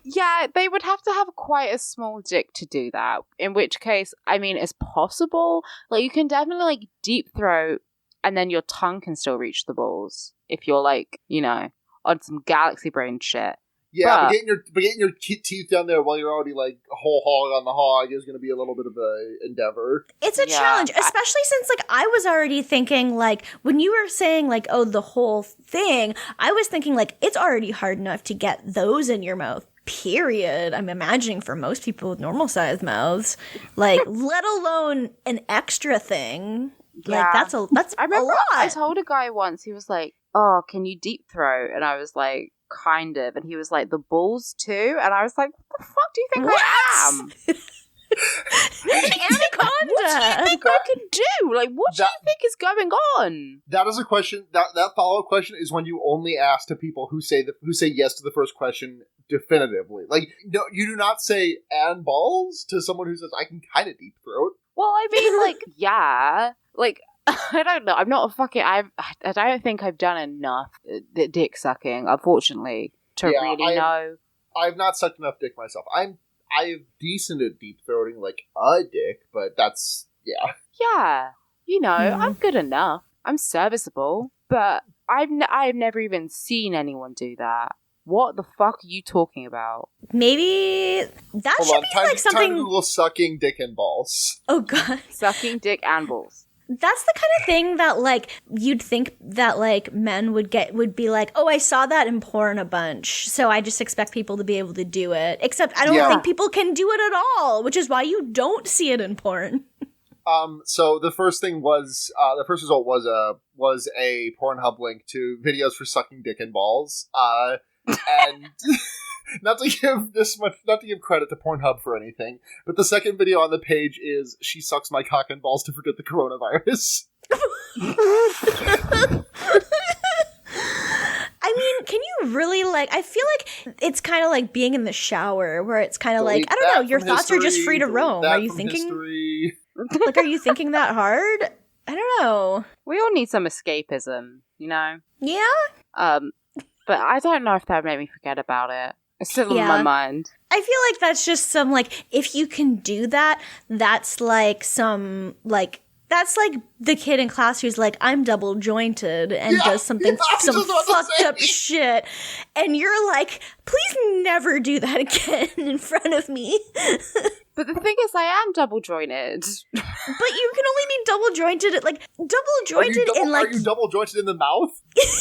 Yeah, they would have to have quite a small dick to do that. In which case, I mean, it's possible. Like, you can definitely, like, deep throat, and then your tongue can still reach the balls. If you're, like, you know, on some galaxy brain shit. Yeah, But- but getting your teeth down there while you're already like whole hog on the hog is going to be a little bit of a endeavor. It's a Yeah. challenge, especially since like I was already thinking like when you were saying like oh the whole thing, I was thinking like it's already hard enough to get those in your mouth. Period. I'm imagining for most people with normal sized mouths, like let alone an extra thing. Like Yeah. that's a I remember lot. I told a guy once, he was like, oh, can you deep throat? And I was like, kind of. And he was like, the balls too? And I was like, what the fuck do you think I am? Anaconda. What do you think I can do? Like, what do you think is going on? That is a question. That follow-up question is when you only ask to people who say yes to the first question definitively. Like, no, you do not say "and balls" to someone who says "I can kind of deep throat." Well, I mean, like, yeah. Like, I don't know. I'm not a fucking... I don't think I've done enough dick sucking, unfortunately, to Yeah, really know. I've not sucked enough dick myself. I'm decent at deep throating like a dick, but that's yeah. Yeah. You know, Mhm. I'm good enough. I'm serviceable. But I've never even seen anyone do that. What the fuck are you talking about? Maybe that Hold should on, be time like to something. Google sucking dick and balls. Oh god. Sucking dick and balls. That's the kind of thing that like you'd think that like men would be like, oh, I saw that in porn a bunch, so I just expect people to be able to do it. Except I don't Yeah. think people can do it at all, which is why you don't see it in porn. So the first thing was the first result was a Pornhub link to videos for sucking dick and balls. And not to give credit to Pornhub for anything, but the second video on the page is she sucks my cock and balls to forget the coronavirus. I mean, can you really like? I feel like it's kind of like being in the shower, where it's kind of like I don't know. Your thoughts are just free to roam. Are you thinking? Like, are you thinking that hard? I don't know. We all need some escapism, you know? Yeah. But I don't know if that would make me forget about it. It's still Yeah. on my mind. I feel like that's just some like if you can do that, that's like some like that's like the kid in class who's like I'm double jointed and Yeah, does something yeah, I was some just about to fucked say. up shit, and you're like, please never do that again in front of me. But the thing is, I am double jointed. But you can only be double jointed at like double jointed in like Are you double jointed in the mouth?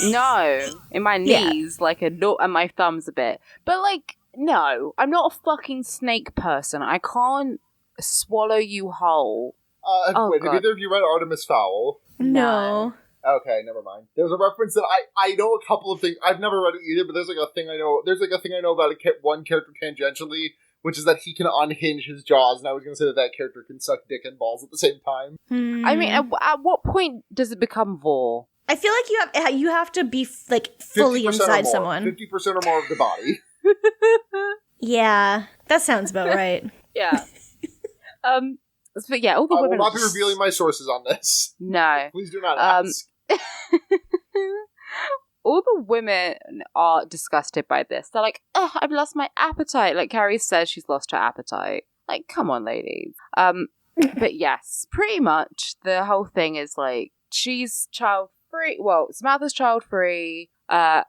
No, in my Yeah. knees, like and my thumbs a bit. But like, no, I'm not a fucking snake person. I can't swallow you whole. Oh, Wait, have God. either of you read Artemis Fowl? no. Okay, never mind. There's a reference that I know a couple of things. I've never read it either, but there's like a thing I know. There's like a thing I know about one character tangentially, which is that he can unhinge his jaws, and I was going to say that character can suck dick and balls at the same time. I mean, at what point does it become vor? I feel like you have to be like fully 50% or inside more. someone. 50% or more of the body. Yeah, that sounds about right. Yeah. But yeah, all the I will women. not be revealing my sources on this. No. Please do not ask. All the women are disgusted by this. They're like, "Ugh, I've lost my appetite." Like Carrie says, she's lost her appetite. Like, come on, ladies. But yes, pretty much the whole thing is like she's child child-free. Well, Samantha's child-free.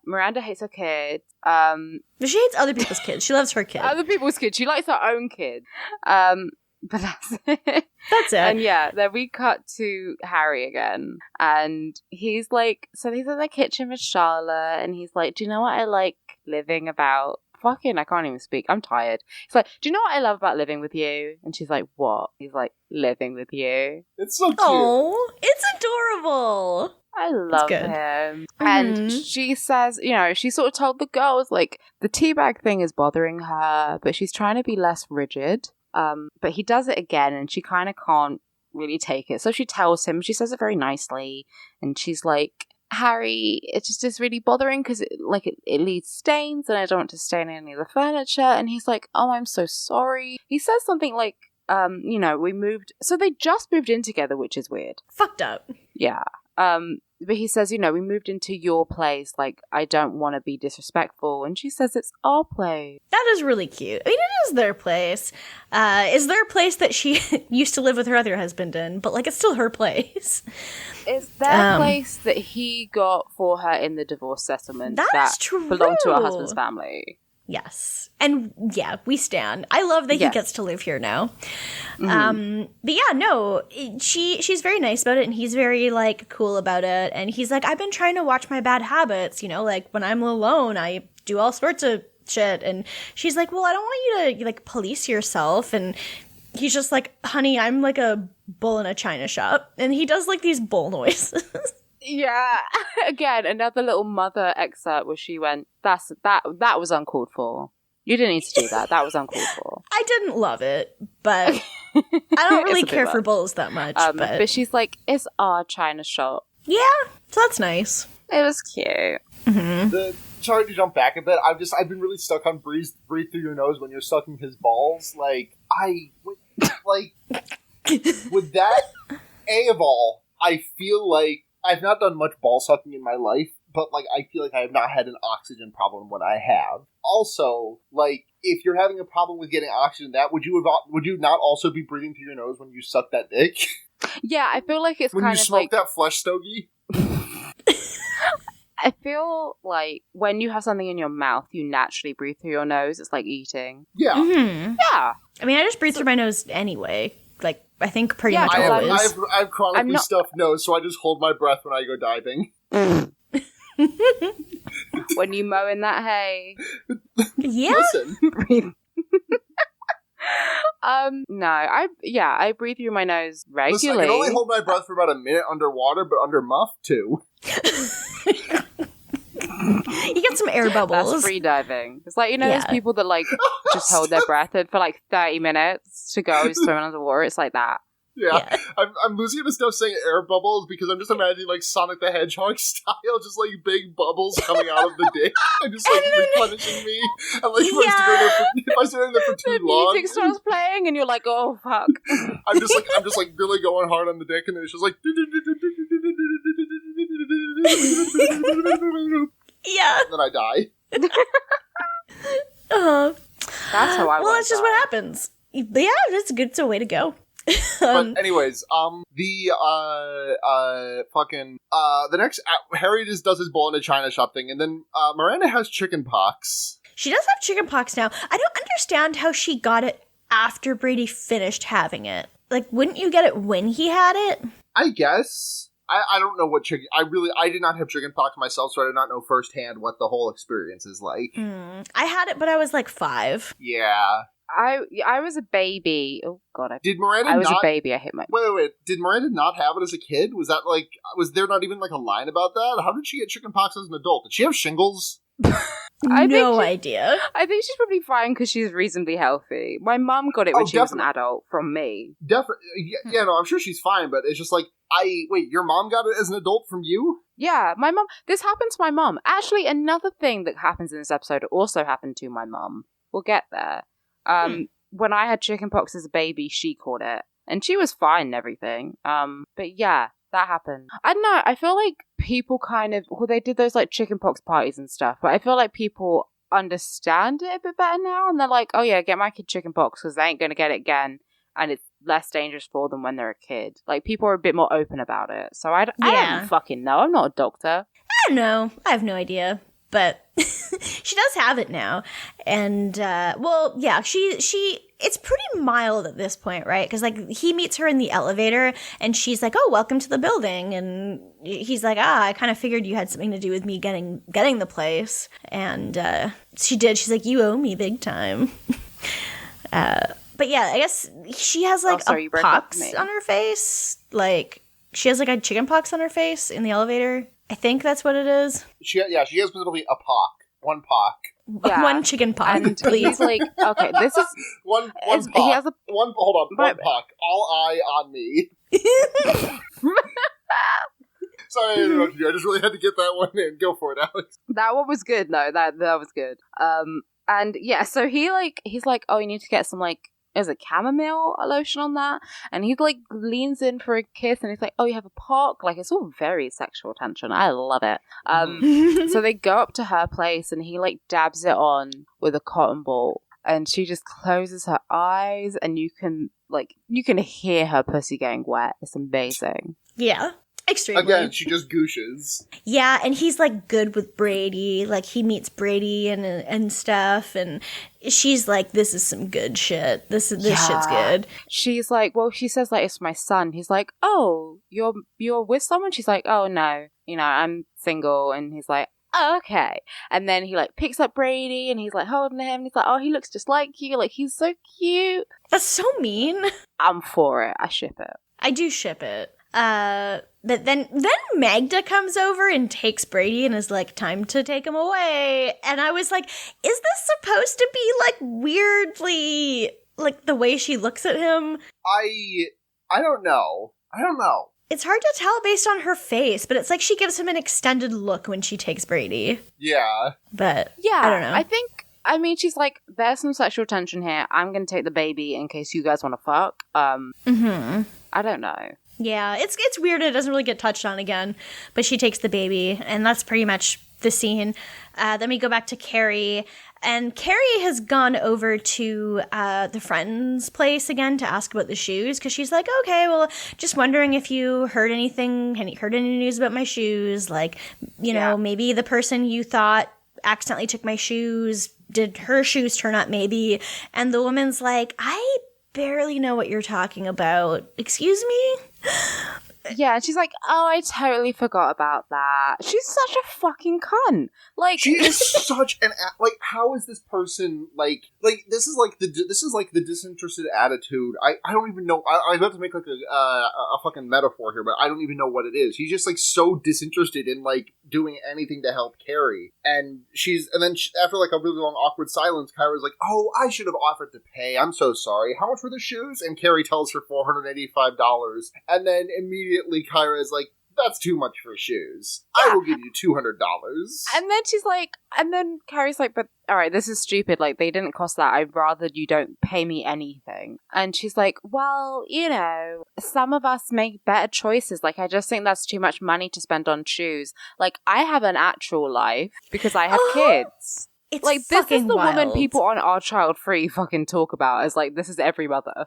Miranda hates her kids. She hates other people's kids. She loves her kid. Other people's kids. She likes her own kid. But that's it. That's it. And yeah, then we cut to Harry again. And he's like, so he's in the kitchen with Charlotte. And he's like, do you know what I like living about? Fucking, I can't even speak. I'm tired. He's like, do you know what I love about living with you? And she's like, what? He's like, living with you. It's so cute. Oh, it's adorable. I love good. him. And she says, you know, she sort of told the girls, like, the teabag thing is bothering her, but she's trying to be less rigid. But he does it again, and she kind of can't really take it. So she tells him, she says it very nicely, and she's like, Harry, it just is really bothering because it leaves stains, and I don't want to stain any of the furniture. And he's like, oh, I'm so sorry. He says something like, you know, so they just moved in together, which is weird. Fucked up. Yeah. But he says, you know, we moved into your place. Like, I don't want to be disrespectful. And she says it's our place. That is really cute. I mean, it is their place. Is their place that she used to live with her other husband in, but, like, it's still her place. It's their place that he got for her in the divorce settlement. That's that belonged to her true. husband's family. Yes. And yeah, we stand. I love that he gets to live here now. But yeah, no, she's very nice about it, and he's very, like, cool about it. And he's like, I've been trying to watch my bad habits, you know, like, when I'm alone, I do all sorts of shit. And she's like, well, I don't want you to, like, police yourself. And he's just like, honey, I'm like a bull in a china shop. And he does, like, these bull noises. Yeah. Again, another little mother excerpt where she went, that was uncalled for. You didn't need to do that. That was uncalled for. I didn't love it, but I don't really care for bulls that much. But she's like, it's our china shop. Yeah, so that's nice. It was cute. Sorry to jump back a bit. I've been really stuck on breathe through your nose when you're sucking his balls. Like, with that, of all, I feel like I've not done much ball sucking in my life, but, like, I feel like I have not had an oxygen problem when I have. Also, like, if you're having a problem with getting oxygen, would you not also be breathing through your nose when you suck that dick? Yeah, I feel like it's when kind you of smoke like that flesh stogie. I feel like when you have something in your mouth, you naturally breathe through your nose. It's like eating. Yeah. Mm-hmm. Yeah. I mean, I just breathe through my nose anyway. Like, I think pretty much always. I have chronically stuffed nose, so I just hold my breath when I go diving. When you mow in that hay. Yeah. Listen. Breathe. No, I breathe through my nose regularly. Listen, I can only hold my breath for about a minute underwater, but under muff, too. You get some air bubbles. That's free diving. It's like, you know, those people that, like, just hold their breath in for, like, 30 minutes to go swim underwater. It's like that. Yeah. I'm losing this stuff saying air bubbles because I'm just imagining, like, Sonic the Hedgehog style, just, like, big bubbles coming out of the dick and just, like, replenishing me. And, like, if I stay in there for too long... The music starts playing and you're like, oh, fuck. I'm just like, really going hard on the dick, and then it's just like... Yeah. And then I die. That's how I Well, that's just what happens. But yeah, it's a way to go. But anyways, the next Harry just does his bull in a china shop thing, and then Miranda has chicken pox. She does have chicken pox now. I don't understand how she got it after Brady finished having it. Like, wouldn't you get it when he had it? I guess. I don't know what chicken... I did not have chicken pox myself, so I did not know firsthand what the whole experience is like. I had it, but I was like 5. Yeah. I was a baby. Oh, God. Did Miranda I was a baby. I hit my... Wait. Did Miranda not have it as a kid? Was that, like... Was there not even, like, a line about that? How did she get chicken pox as an adult? Did she have shingles? No idea. I think she's probably fine because she's reasonably healthy. My mum got it when she was an adult from me. Definitely. Yeah, no, I'm sure she's fine, but it's just like, wait, your mom got it as an adult from you? Yeah, my mum. This happened to my mum. Actually, another thing that happens in this episode also happened to my mum. We'll get there. When I had chickenpox as a baby, she caught it. And she was fine and everything. But yeah, that happened. I don't know, I feel like people kind of... Well, they did those, like, chickenpox parties and stuff, but I feel like people understand it a bit better now, and they're like, oh yeah, get my kid chickenpox, because they ain't gonna get it again, and it's less dangerous for them when they're a kid. Like, people are a bit more open about it. So I Yeah. don't fucking know. I'm not a doctor. I don't know. I have no idea. But she does have it now. And, well, yeah, it's pretty mild at this point, right? Because, like, he meets her in the elevator, and she's like, oh, welcome to the building. And he's like, I kind of figured you had something to do with me getting the place. And she did. She's like, you owe me big time. But, yeah, I guess she has, like, a pox on her face. Like, she has, like, a chicken pox on her face in the elevator. I think that's what it is. She has specifically a pock. One pock. Yeah. One chicken pock, And please. he's like, okay, this is... One is- pock. he has a- One pock. All eye on me. Sorry I interrupted you. I just really had to get that one in. Go for it, Alex. That one was good, though. That was good. And yeah, so he's like, oh, you need to get some, like, is it chamomile lotion on that? And he, like, leans in for a kiss, and he's like, oh, you have a pock? Like, it's all very sexual tension. I love it. So they go up to her place, and he, like, dabs it on with a cotton ball, and she just closes her eyes, and you can hear her pussy getting wet. It's amazing. Yeah. Extremely. Again, she just gooshes. Yeah, and he's like good with Brady. Like he meets Brady and stuff, and she's like, "This is some good shit. This shit's good." She's like, well, she says like it's my son. He's like, oh, you're with someone? She's like, oh no, I'm single. And he's like, oh, okay. And then he like picks up Brady and he's like holding him. And he's like, oh, he looks just like you. Like he's so cute. That's so mean. I'm for it. I ship it. I do ship it. But then Magda comes over and takes Brady and is like, time to take him away. And I was like, is this supposed to be like weirdly like the way she looks at him? I don't know. It's hard to tell based on her face, but it's like she gives him an extended look when she takes Brady. Yeah. But yeah, I don't know. I mean, she's like, there's some sexual tension here. I'm going to take the baby in case you guys want to fuck. I don't know. Yeah, it's weird. It doesn't really get touched on again, but she takes the baby, and that's pretty much the scene. Then we go back to Carrie, and Carrie has gone over to the friend's place again to ask about the shoes, because she's like, okay, well, just wondering if you heard any news about my shoes, like, maybe the person you thought accidentally took my shoes, did her shoes turn up maybe? And the woman's like, I barely know what you're talking about. Excuse me? Yeah, and she's like, oh, I totally forgot about that. She's such a fucking cunt. Like, she is such an like. How is this person like? This is like the disinterested attitude. I don't even know. I was about to make like a fucking metaphor here, but I don't even know what it is. She's just like so disinterested in like doing anything to help Carrie, and then after like a really long awkward silence, Kyra's like, oh, I should have offered to pay. I'm so sorry. How much were the shoes? And Carrie tells her $485, and then immediately Kyra is like, that's too much for shoes. I will give you $200. And then she's like, and then Carrie's like, but all right, this is stupid. Like, they didn't cost that. I'd rather you don't pay me anything. And she's like, well, some of us make better choices. Like, I just think that's too much money to spend on shoes. Like, I have an actual life because I have kids. It's like, this is the wild. woman people on Our Child Free fucking talk about as like, this is every mother.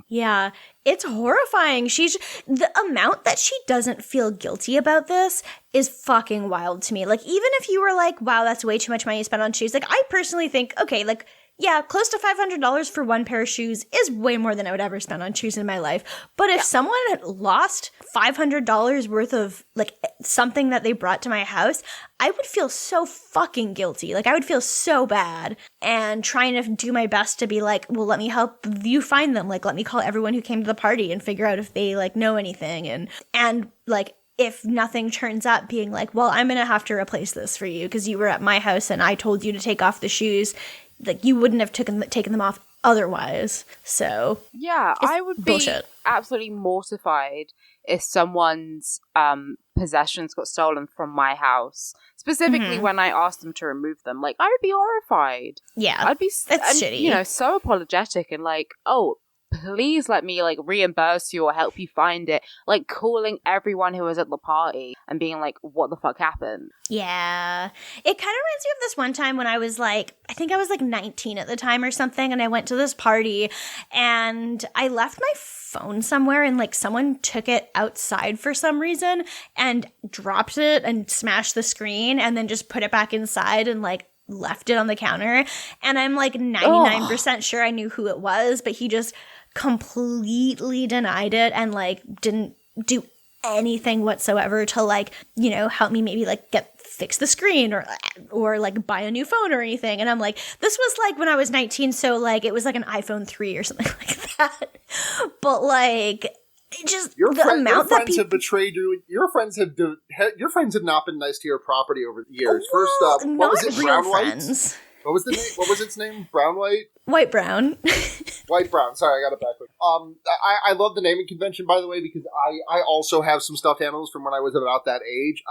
Yeah, it's horrifying. The amount that she doesn't feel guilty about this is fucking wild to me. Like, even if you were like, wow, that's way too much money to spend on shoes. Like, I personally think, okay, like, yeah, close to $500 for one pair of shoes is way more than I would ever spend on shoes in my life. But if someone had lost $500 worth of like something that they brought to my house, I would feel so fucking guilty. Like, I would feel so bad, and trying to do my best to be like, well, let me help you find them. Like, let me call everyone who came to the party and figure out if they like know anything. And like, if nothing turns up, being like, well, I'm going to have to replace this for you because you were at my house and I told you to take off the shoes. Like, you wouldn't have taken them off otherwise. So yeah, I would be bullshit. Absolutely mortified if someone's possessions got stolen from my house, specifically when I asked them to remove them. Like, I would be horrified. Yeah, I'd be that's shitty. So apologetic and like, oh, please let me, like, reimburse you or help you find it. Like, calling everyone who was at the party and being like, what the fuck happened? Yeah. It kind of reminds me of this one time when I was like, I think I was like 19 at the time or something, and I went to this party and I left my phone somewhere and like someone took it outside for some reason and dropped it and smashed the screen and then just put it back inside and like left it on the counter. And I'm like 99% sure I knew who it was, but he just completely denied it and like didn't do anything whatsoever to like, you know, help me maybe like fix the screen or like buy a new phone or anything. And I'm like, this was like when I was 19, so like it was like an iPhone 3 or something like that. But like just your the amount that friends have betrayed you. Your friends have not been nice to your property over the years. Well, First, what was it? real Brown friends. White? What was the name? What was its name? Brown White? White Brown. White Brown. Sorry, I got it backwards. I love the naming convention, by the way, because I also have some stuffed animals from when I was about that age.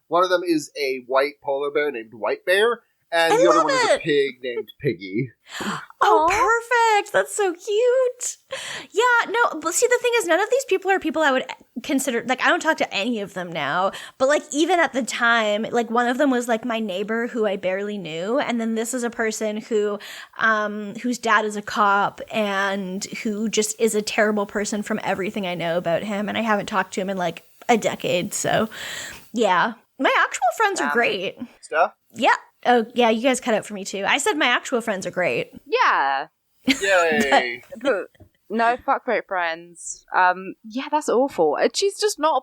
One of them is a white polar bear named White Bear, and the other one is a pig named Piggy. Oh, perfect. That's so cute. Yeah, no, but see, the thing is, none of these people are people I would consider, like, I don't talk to any of them now, but, like, even at the time, like, one of them was, like, my neighbor who I barely knew, and then this is a person who, whose dad is a cop, and who just is a terrible person from everything I know about him, and I haven't talked to him in, like, a decade, so, yeah. My actual friends are great. Stuff? Yeah. Oh, yeah, you guys cut out for me, too. I said my actual friends are great. Yeah. Yay! But no, fuck great friends. Yeah, that's awful. She's just not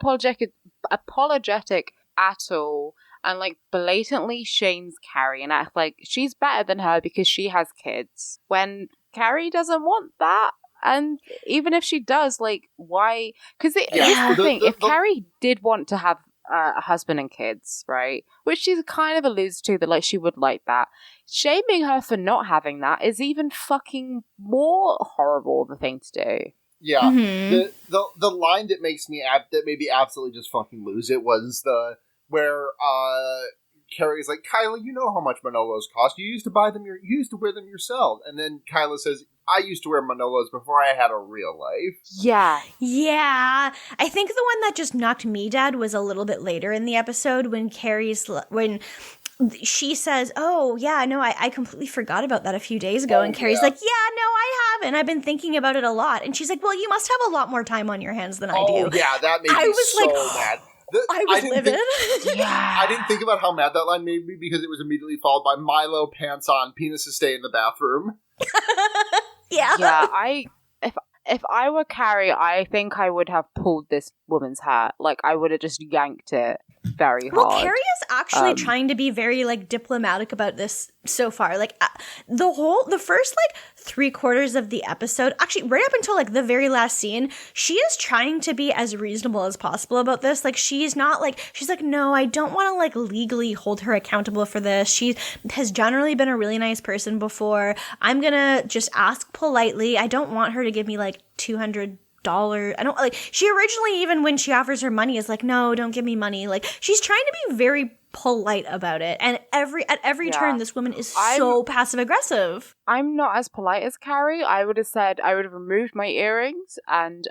apologetic at all, and like blatantly shames Carrie and acts like she's better than her because she has kids, when Carrie doesn't want that. And even if she does, like, why? Because here's the thing: if Carrie did want to have a husband and kids, right, which she's kind of alludes to, that like she would like that, shaming her for not having that is even fucking more horrible of a thing to do. Yeah, the line that makes me that made me absolutely just fucking lose it was the where Carrie's like, Kyla, you know how much Manolos cost. You used to buy them. You used to wear them yourself. And then Kyla says, I used to wear Manolos before I had a real life. Yeah. Yeah. I think the one that just knocked me dead was a little bit later in the episode when when she says, oh, yeah, no, I completely forgot about that a few days ago. And Carrie's like, yeah, no, I haven't. I've been thinking about it a lot. And she's like, well, you must have a lot more time on your hands than I do. Oh, yeah, that made me so mad. I was livid. I didn't think about how mad that line made me because it was immediately followed by Milo pants on, penises stay in the bathroom. Yeah. Yeah, if I were Carrie, I think I would have pulled this woman's hair. Like, I would have just yanked it very hard. Well, Carrie is actually trying to be very, like, diplomatic about this so far. Like, the first, like, 3/4 of the episode, actually, right up until, like, the very last scene, she is trying to be as reasonable as possible about this. Like, she's not, like, she's like, no, I don't want to, like, legally hold her accountable for this. She has generally been a really nice person before. I'm gonna just ask politely. I don't want her to give me, like, $200. I don't like. She originally, even when she offers her money, is like, no, don't give me money. Like, she's trying to be very polite about it, and at every turn, this woman is so passive aggressive. I'm not as polite as Carrie. I would have removed my earrings and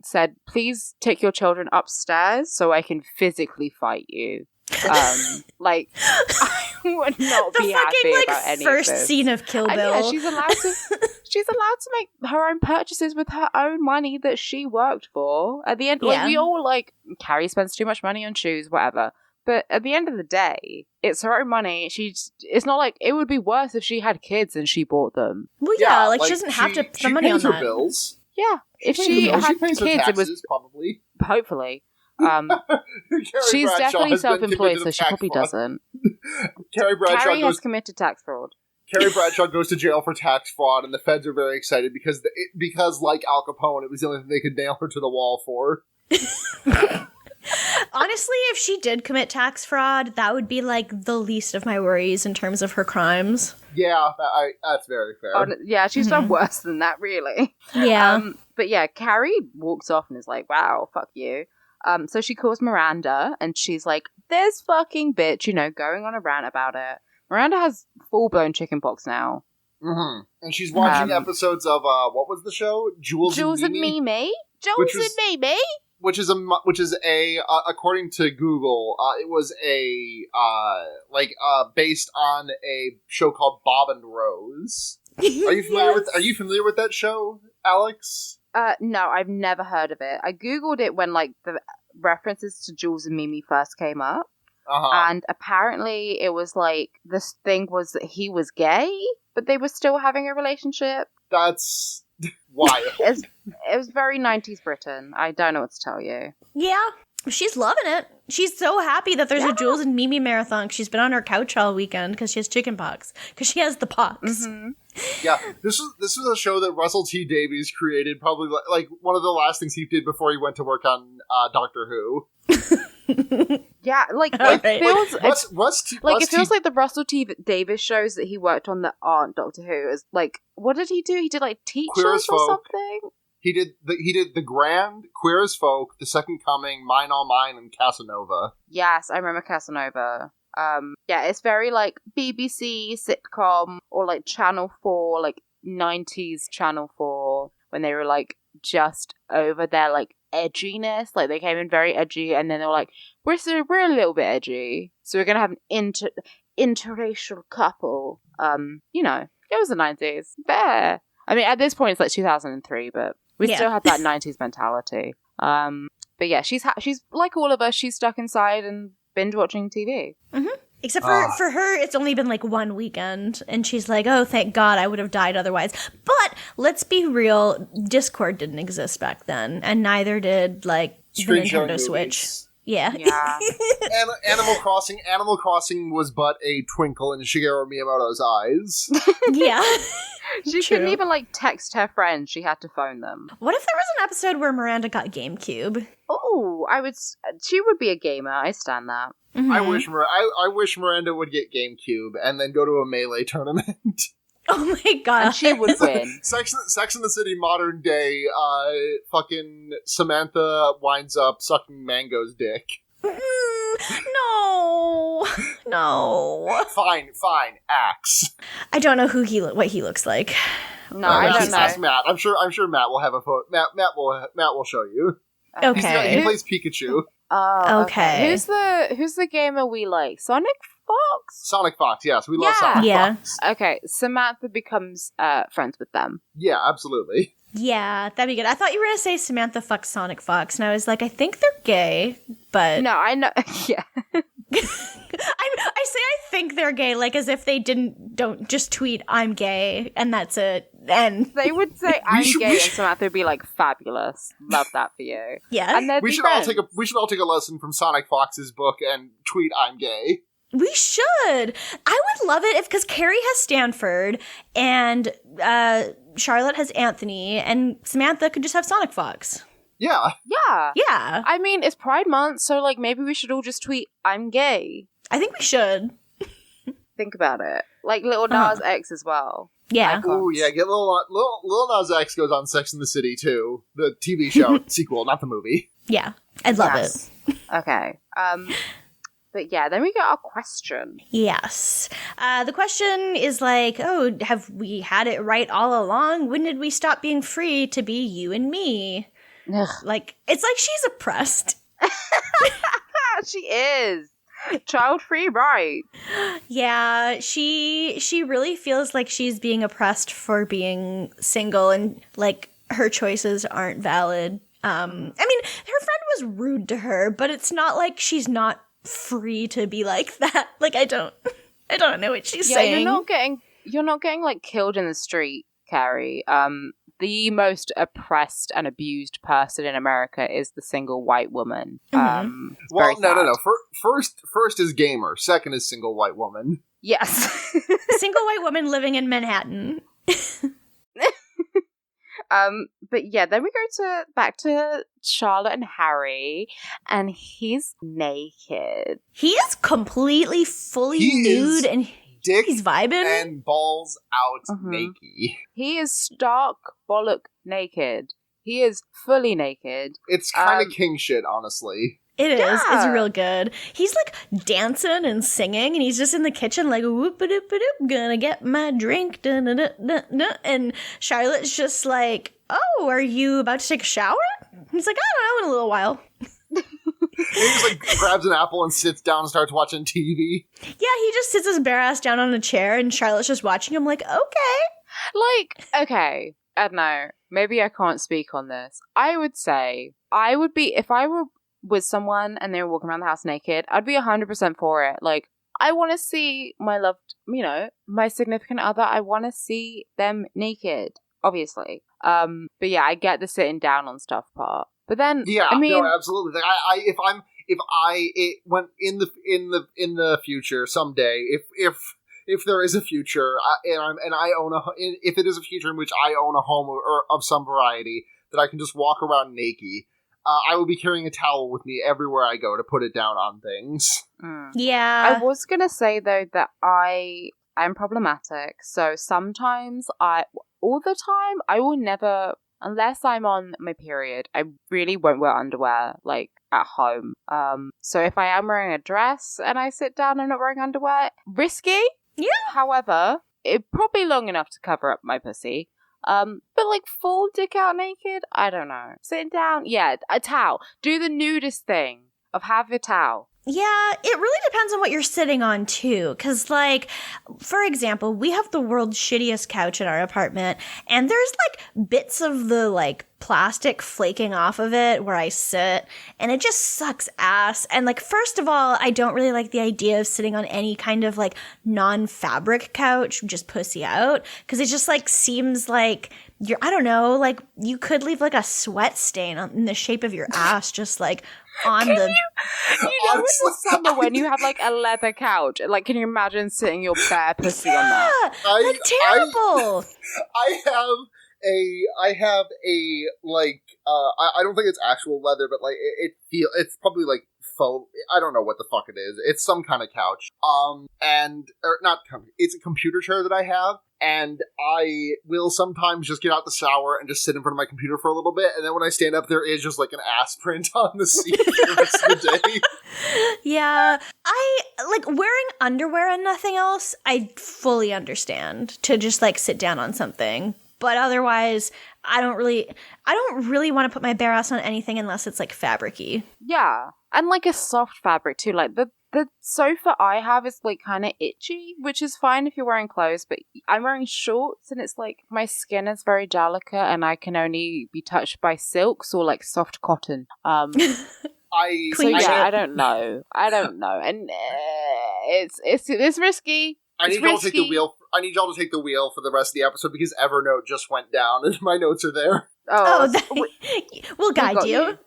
said, please take your children upstairs so I can physically fight you. Like, I would not be happy about any of this. The first scene of Kill Bill. Yeah, she's allowed to make her own purchases with her own money that she worked for. At the end, like, we all like, Carrie spends too much money on shoes, whatever. But at the end of the day, it's her own money. It's not like, it would be worse if she had kids and she bought them. Well, yeah, like she doesn't have to spend money on that. She pays her bills. Yeah, if she had kids, it was probably. Hopefully. She's definitely self-employed, so she probably doesn't. Carrie has committed tax fraud. Carrie Bradshaw goes to jail for tax fraud, and the feds are very excited because, like Al Capone, it was the only thing they could nail her to the wall for. Honestly, if she did commit tax fraud, that would be like the least of my worries in terms of her crimes. Yeah, that's very fair. Yeah, she's done worse than that, really. Yeah. But yeah, Carrie walks off and is like, wow, fuck you. So she calls Miranda, and she's like, this fucking bitch, going on a rant about it. Miranda has full-blown chickenpox now. Mm-hmm. And she's watching episodes of, what was the show? Jules and Mimi? Jules and Mimi? Which is a according to Google, it was based on a show called Bob and Rose. Are you familiar with that show, Alex? No, I've never heard of it. I googled it when like the references to Jules and Mimi first came up, and apparently it was like this thing was that he was gay, but they were still having a relationship. That's wild. It was very 90s Britain. I don't know what to tell you. Yeah, she's loving it. She's so happy that there's a Jules and Mimi marathon. She's been on her couch all weekend because she has chicken pox. Because she has the pox. Mm-hmm. Yeah, this was a show that Russell T Davies created, probably like one of the last things he did before he went to work on Doctor Who. Yeah, like it feels like the Russell T Davies shows that he worked on that aren't Doctor Who. Is like, what did he do? He did like Teachers or something. He did the Grand, Queer as Folk, The Second Coming, Mine All Mine, and Casanova. Yes, I remember Casanova. Yeah, it's very like BBC sitcom or like Channel 4, like 90s Channel 4 when they were like just over their like edginess. Like they came in very edgy and then they were like, we're a little bit edgy, so we're gonna have an interracial couple. You know, it was the 90s. Fair. I mean, at this point it's like 2003, but we still had that 90s mentality. But yeah, she's like all of us. She's stuck inside and binge watching TV. Mm-hmm. Except for her, it's only been like one weekend, and she's like, "Oh, thank God, I would have died otherwise." But let's be real: Discord didn't exist back then, and neither did like the Nintendo Switch. Yeah. Animal Crossing was but a twinkle in Shigeru Miyamoto's eyes. Yeah. She couldn't even like text her friends. She had to phone them. What if there was an episode where Miranda got GameCube? Oh, she would be a gamer. I stand that. Mm-hmm. I wish Miranda would get GameCube and then go to a Melee tournament. Oh my God. And she would win. Sex and the City modern day, fucking Samantha winds up sucking Mango's dick. No. Fine, Axe. I don't know what he looks like. No, I don't know. Ask Matt. I'm sure Matt will have a photo. Matt will show you. Okay. He plays Pikachu. Okay. Who's the gamer we like? Sonic Fox, yes. We love Sonic Fox. Okay, Samantha becomes friends with them. Yeah, absolutely. Yeah, that'd be good. I thought you were going to say Samantha fucks Sonic Fox, and I was like, I think they're gay, but... No, I know. Yeah. I say I think they're gay, like as if they don't just tweet, I'm gay, and that's it. And they would say, I'm gay, and Samantha would be like, fabulous. Love that for you. Yeah. And we should all take a lesson from Sonic Fox's book and tweet, I'm gay. We should. I would love it because Carrie has Stanford and Charlotte has Anthony and Samantha could just have Sonic Fox. Yeah. Yeah. I mean, it's Pride Month, so like maybe we should all just tweet, I'm gay. I think we should. Think about it. Like Lil Nas X as well. Yeah. Oh yeah, get Lil Nas X goes on Sex and the City too. The TV show sequel, not the movie. Yeah. I'd love it. Okay. But yeah, then we got our question. Yes. The question is like, oh, have we had it right all along? When did we stop being free to be you and me? Ugh. Like, it's like she's oppressed. She is. Child-free, right? Yeah, she really feels like she's being oppressed for being single and like her choices aren't valid. I mean, her friend was rude to her, but it's not like she's not free to be like that. Like I don't know what she's saying. You're not getting like killed in the street, Carrie. The most oppressed and abused person in America is the single white woman. Mm-hmm. Well, no. First is gamer. Second is single white woman. Yes. Single white woman living in Manhattan. But yeah, then we go back to Charlotte and Harry, and he's naked. He is completely fully nude, and he's vibing and balls out naked. He is stark bollock naked. He is fully naked. It's kind of king shit, honestly. It is. Yeah. It's real good. He's like dancing and singing, and he's just in the kitchen like, whoop-a-doop-a-doop, gonna get my drink, da-da-da-da-da. And Charlotte's just like, oh, are you about to take a shower? He's like, I don't know, in a little while. He just like grabs an apple and sits down and starts watching TV. Yeah, he just sits his bare ass down on a chair, and Charlotte's just watching him like, okay. Like, okay, I don't know. Maybe I can't speak on this. I would say I would be, if I were with someone and they were walking around the house naked, I'd be 100% for it. Like, I want to see my loved, my significant other, I want to see them naked, obviously. But yeah, I get the sitting down on stuff part. But then, Yeah, I mean, no, absolutely. When in the future someday, if there is a future, if it is a future in which I own a home or of some variety that I can just walk around naked, I will be carrying a towel with me everywhere I go to put it down on things. Yeah. I was gonna say though that I'm problematic. So sometimes all the time, I will never, unless I'm on my period, I really won't wear underwear, like, at home. So if I am wearing a dress and I sit down and not wearing underwear, risky. Yeah. However, it's probably long enough to cover up my pussy. But like full dick out naked, I don't know. Sitting down, yeah, a towel. Do the nudist thing of have a towel. Yeah, it really depends on what you're sitting on, too. Because, like, for example, we have the world's shittiest couch in our apartment, and there's, like, bits of the, like, plastic flaking off of it where I sit, and it just sucks ass. And, like, first of all, I don't really like the idea of sitting on any kind of, like, non-fabric couch, just pussy out, because it just, like, seems like I don't know, like, you could leave, like, a sweat stain in the shape of your ass, just, like, on You the... know, in the summer when you have like a leather couch, like, can you imagine sitting your bare pussy on that? Like, terrible. I have a like I don't think it's actual leather, but like it's probably like faux. I don't know what the fuck it is. It's some kind of couch. It's a computer chair that I have, and I will sometimes just get out the shower and just sit in front of my computer for a little bit, and then when I stand up, there is just like an ass print on the seat for the rest of the day. Yeah, I like wearing underwear and nothing else. I fully understand to just like sit down on something. But otherwise, I don't really want to put my bare ass on anything unless it's like fabric-y. Yeah, and like a soft fabric too. Like the sofa I have is like kind of itchy, which is fine if you're wearing clothes. But I'm wearing shorts, and it's like my skin is very delicate, and I can only be touched by silks or like soft cotton. I don't know, and it's risky. I need y'all to take the wheel. I need y'all to take the wheel for the rest of the episode because Evernote just went down and my notes are there. We'll guide you.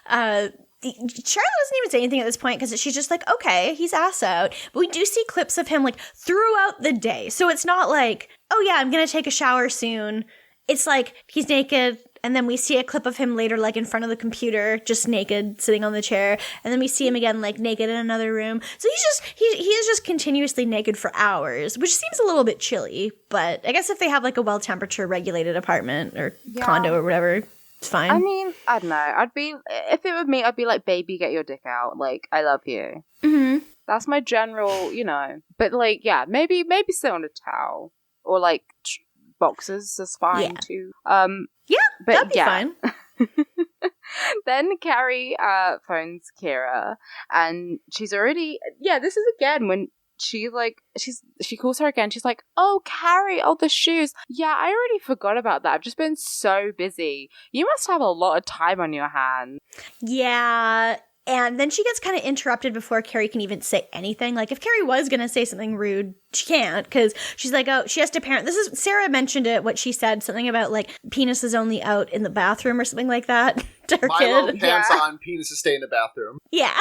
Charlotte doesn't even say anything at this point because she's just like, okay, he's ass out. But we do see clips of him like throughout the day. So it's not like, oh yeah, I'm going to take a shower soon. It's like he's naked. And then we see a clip of him later, like in front of the computer, just naked, sitting on the chair. And then we see him again, like naked in another room. So he is just continuously naked for hours, which seems a little bit chilly. But I guess if they have like a well temperature regulated apartment or condo or whatever, it's fine. I mean, I don't know. If it were me, I'd be like, baby, get your dick out. Like, I love you. Mm-hmm. That's my general, But like, yeah, maybe sit on a towel or like boxes is fine too. Yeah, but that'd be fine. Then Carrie phones Kira, and she's already. Yeah, this is again when she calls her again. She's like, "Oh, Carrie, the shoes. Yeah, I already forgot about that. I've just been so busy. You must have a lot of time on your hands." Yeah. And then she gets kind of interrupted before Carrie can even say anything. Like, if Carrie was going to say something rude, she can't, because she's like, oh, she has to parent. This is, Sara mentioned it, what she said, something about, like, penis is only out in the bathroom or something like that to her kid. Pants on, penis is stay in the bathroom. Yeah.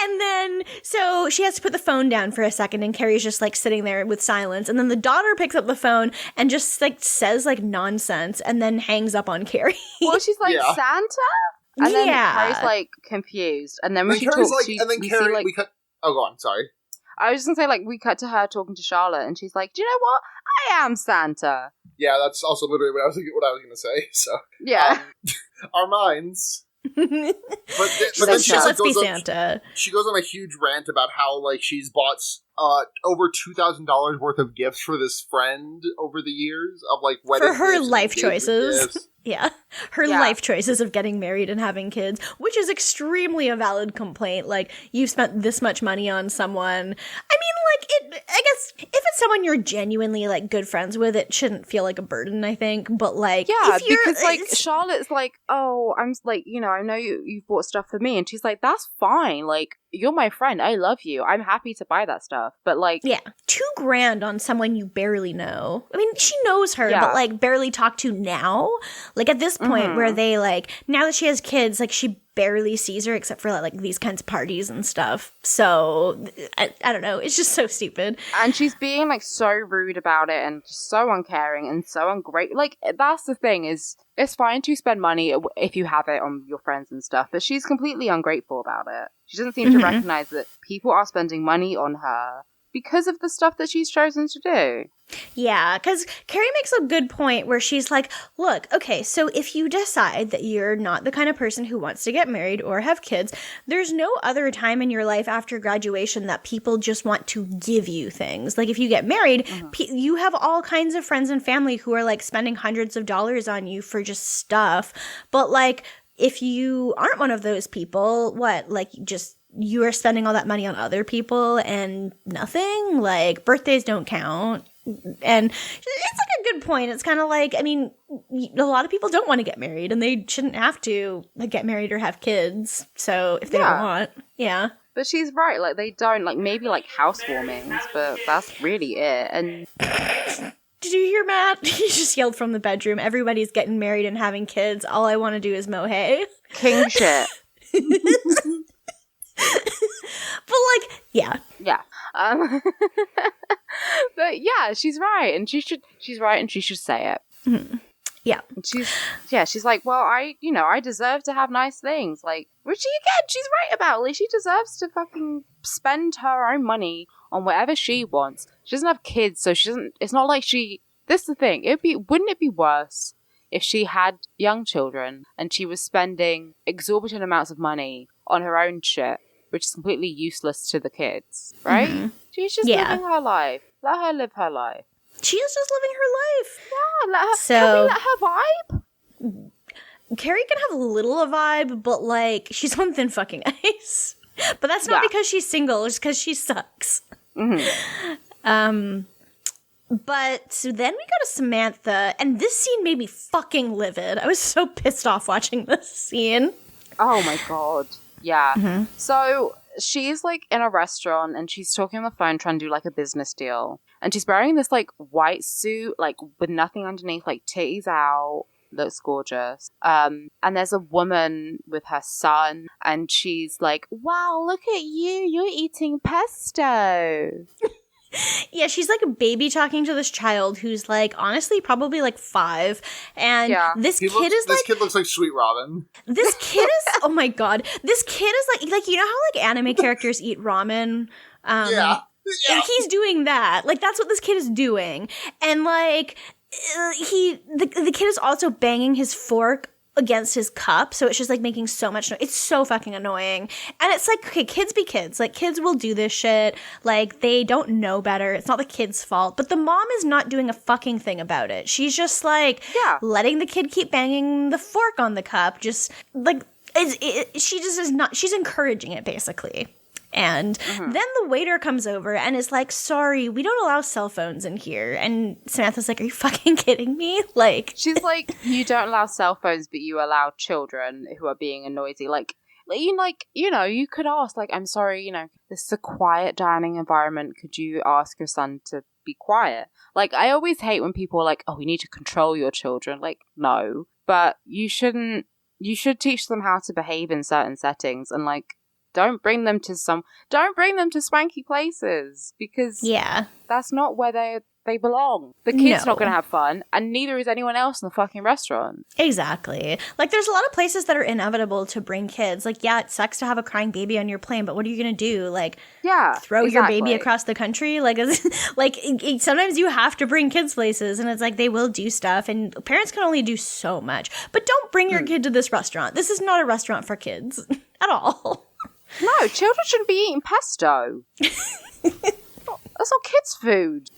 And then, so she has to put the phone down for a second, and Carrie's just, like, sitting there with silence. And then the daughter picks up the phone and just, like, says, like, nonsense, and then hangs up on Carrie. Well, she's like, Santa? And then Carrie's like confused, and then when she talks, Carrie, we cut. Oh, go on. Sorry. I was just gonna say, like, we cut to her talking to Charlotte, and she's like, "Do you know what? I am Santa." Yeah, that's also literally what I was gonna say. So yeah, our minds But then she Let's be goes on, Santa. she goes on a huge rant about how like she's bought over $2,000 worth of gifts for this friend over the years of like wedding For her gifts and life engagement choices. gifts. Yeah. Her life choices of getting married and having kids, which is extremely a valid complaint. Like, you've spent this much money on someone. I mean, like, I guess if it's someone you're genuinely, like, good friends with, it shouldn't feel like a burden, I think. But, like, Yeah, if you're, because, like, Charlotte's like, oh, I'm, like, you know, I know you've bought stuff for me. And she's like, that's fine. Like, you're my friend. I love you. I'm happy to buy that stuff. But, like... Yeah. $2,000 on someone you barely know. I mean, she knows her, but, like, barely talk to now. Like, at this point where they, like, now that she has kids, like, she barely sees her except for, like, these kinds of parties and stuff. So, I don't know. It's just so stupid. And she's being, like, so rude about it and so uncaring and so ungrateful. Like, that's the thing is, it's fine to spend money if you have it on your friends and stuff, but she's completely ungrateful about it. She doesn't seem to recognize that people are spending money on her because of the stuff that she's chosen to do. Yeah, because Carrie makes a good point where she's like, look, okay, so if you decide that you're not the kind of person who wants to get married or have kids, there's no other time in your life after graduation that people just want to give you things. Like, if you get married, you have all kinds of friends and family who are, like, spending hundreds of dollars on you for just stuff. But, like, if you aren't one of those people, what, like, just... you are spending all that money on other people and nothing? Like, birthdays don't count. And it's like a good point. It's kind of like, I mean, a lot of people don't want to get married and they shouldn't have to like, get married or have kids. So if they don't want, But she's right. Like, they don't, like, maybe like housewarmings, but that's really it. And did you hear Matt? He just yelled from the bedroom, everybody's getting married and having kids. All I want to do is mow hay. King shit. But like, yeah. But yeah, she's right, and she's right, and she should say it. Mm-hmm. Yeah. And she's like, well, I deserve to have nice things, like, which again, she's right about. Like, she deserves to fucking spend her own money on whatever she wants. She doesn't have kids, so she doesn't. It's not like she. This is the thing. Wouldn't it be worse if she had young children and she was spending exorbitant amounts of money on her own shit, which is completely useless to the kids, right? Mm-hmm. She's just living her life. Let her live her life. She is just living her life. Yeah, let her. Can we let her vibe? Carrie can have a little of a vibe, but like she's on thin fucking ice. But that's not because she's single; it's because she sucks. Mm-hmm. But so then we go to Samantha, and this scene made me fucking livid. I was so pissed off watching this scene. Oh my god. Yeah. Mm-hmm. So she's like in a restaurant and she's talking on the phone trying to do like a business deal. And she's wearing this like white suit, like with nothing underneath, like titties out. Looks gorgeous. And there's a woman with her son and she's like, wow, look at you. You're eating pesto. Yeah, she's like a baby talking to this child who's like honestly probably like 5, and this kid looks like Sweet Robin. This kid is oh my god, this kid is like you know how like anime characters eat ramen, and he's doing that. Like that's what this kid is doing, and like the kid is also banging his fork against his cup, so it's just like making so much noise. It's so fucking annoying. And it's like, okay, kids be kids. Like kids will do this shit. Like they don't know better. It's not the kid's fault. But the mom is not doing a fucking thing about it. She's just like letting the kid keep banging the fork on the cup. Just like she just is not. She's encouraging it basically. And then the waiter comes over and is like, sorry, we don't allow cell phones in here. And Samantha's like, are you fucking kidding me? Like, she's like, you don't allow cell phones, but you allow children who are being noisy. Like, you could ask, like, I'm sorry, this is a quiet dining environment. Could you ask your son to be quiet? Like, I always hate when people are like, oh, we need to control your children. Like, no, but you shouldn't. You should teach them how to behave in certain settings and like, don't bring them to swanky places because that's not where they belong. The kid's not going to have fun, and neither is anyone else in the fucking restaurant. Exactly. Like, there's a lot of places that are inevitable to bring kids. Like, yeah, it sucks to have a crying baby on your plane, but what are you going to do? Like, throw your baby across the country? Like, sometimes you have to bring kids places, and it's like they will do stuff, and parents can only do so much. But don't bring your kid to this restaurant. This is not a restaurant for kids at all. No, children shouldn't be eating pesto. That's not kids' food.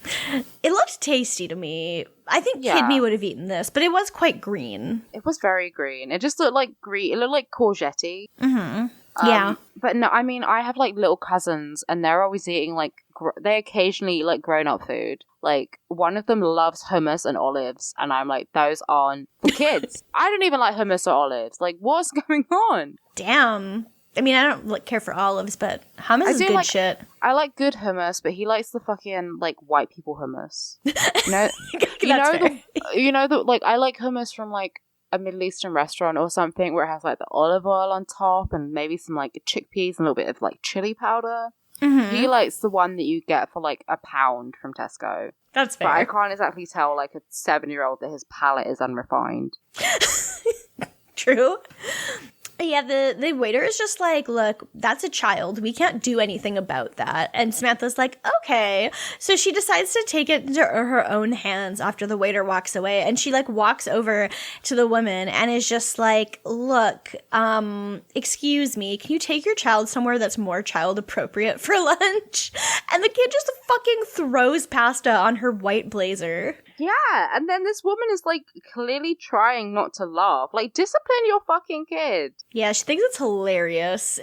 It looked tasty to me. I think Kid Me would have eaten this, but it was quite green. It was very green. It just looked like green. It looked like courgette. Mm-hmm. Yeah. But no, I mean, I have like little cousins, and they're always eating like, they occasionally eat like grown-up food. Like, one of them loves hummus and olives, and I'm like, those aren't for kids. I don't even like hummus or olives. Like, what's going on? Damn. I mean, I don't care for olives, but hummus is good shit. I like good hummus, but he likes the fucking, like, white people hummus. Like, I like hummus from, like, a Middle Eastern restaurant or something where it has, like, the olive oil on top and maybe some, like, chickpeas and a little bit of, like, chili powder. Mm-hmm. He likes the one that you get for, like, £1 from Tesco. That's fair. But I can't exactly tell, like, a 7-year-old that his palate is unrefined. True. Yeah, the waiter is just like, look, that's a child. We can't do anything about that. And Samantha's like, okay. So she decides to take it into her own hands after the waiter walks away. And she, like, walks over to the woman and is just like, look, excuse me, can you take your child somewhere that's more child appropriate for lunch? And the kid just fucking throws pasta on her white blazer. Yeah, and then this woman is, like, clearly trying not to laugh. Like, discipline your fucking kid. Yeah, she thinks it's hilarious.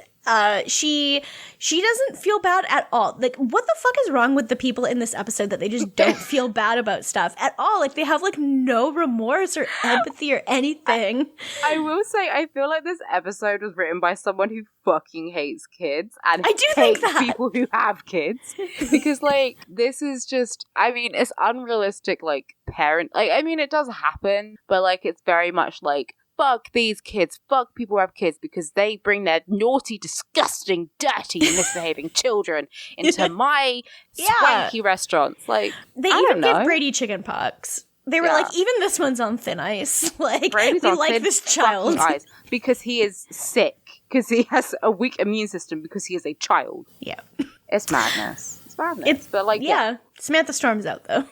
She doesn't feel bad at all. Like, what the fuck is wrong with the people in this episode that they just don't feel bad about stuff at all? Like, they have, like, no remorse or empathy or anything. I will say, I feel like this episode was written by someone who fucking hates kids and I do hates think that. people who have kids. Because, like, this is just, I mean, it's unrealistic, like, parent. Like, I mean, it does happen, but, like, it's very much like, fuck these kids, fuck people who have kids because they bring their naughty, disgusting, dirty, misbehaving children into my swanky restaurants. Like, they I even don't know. give Brady chicken pox. They were like, even this one's on thin ice. Like, Brady's we on like thin this child. fucking ice because he is sick, because he has a weak immune system, because he is a child. Yeah. It's madness. It's madness. But, like, yeah. Samantha storms out, though.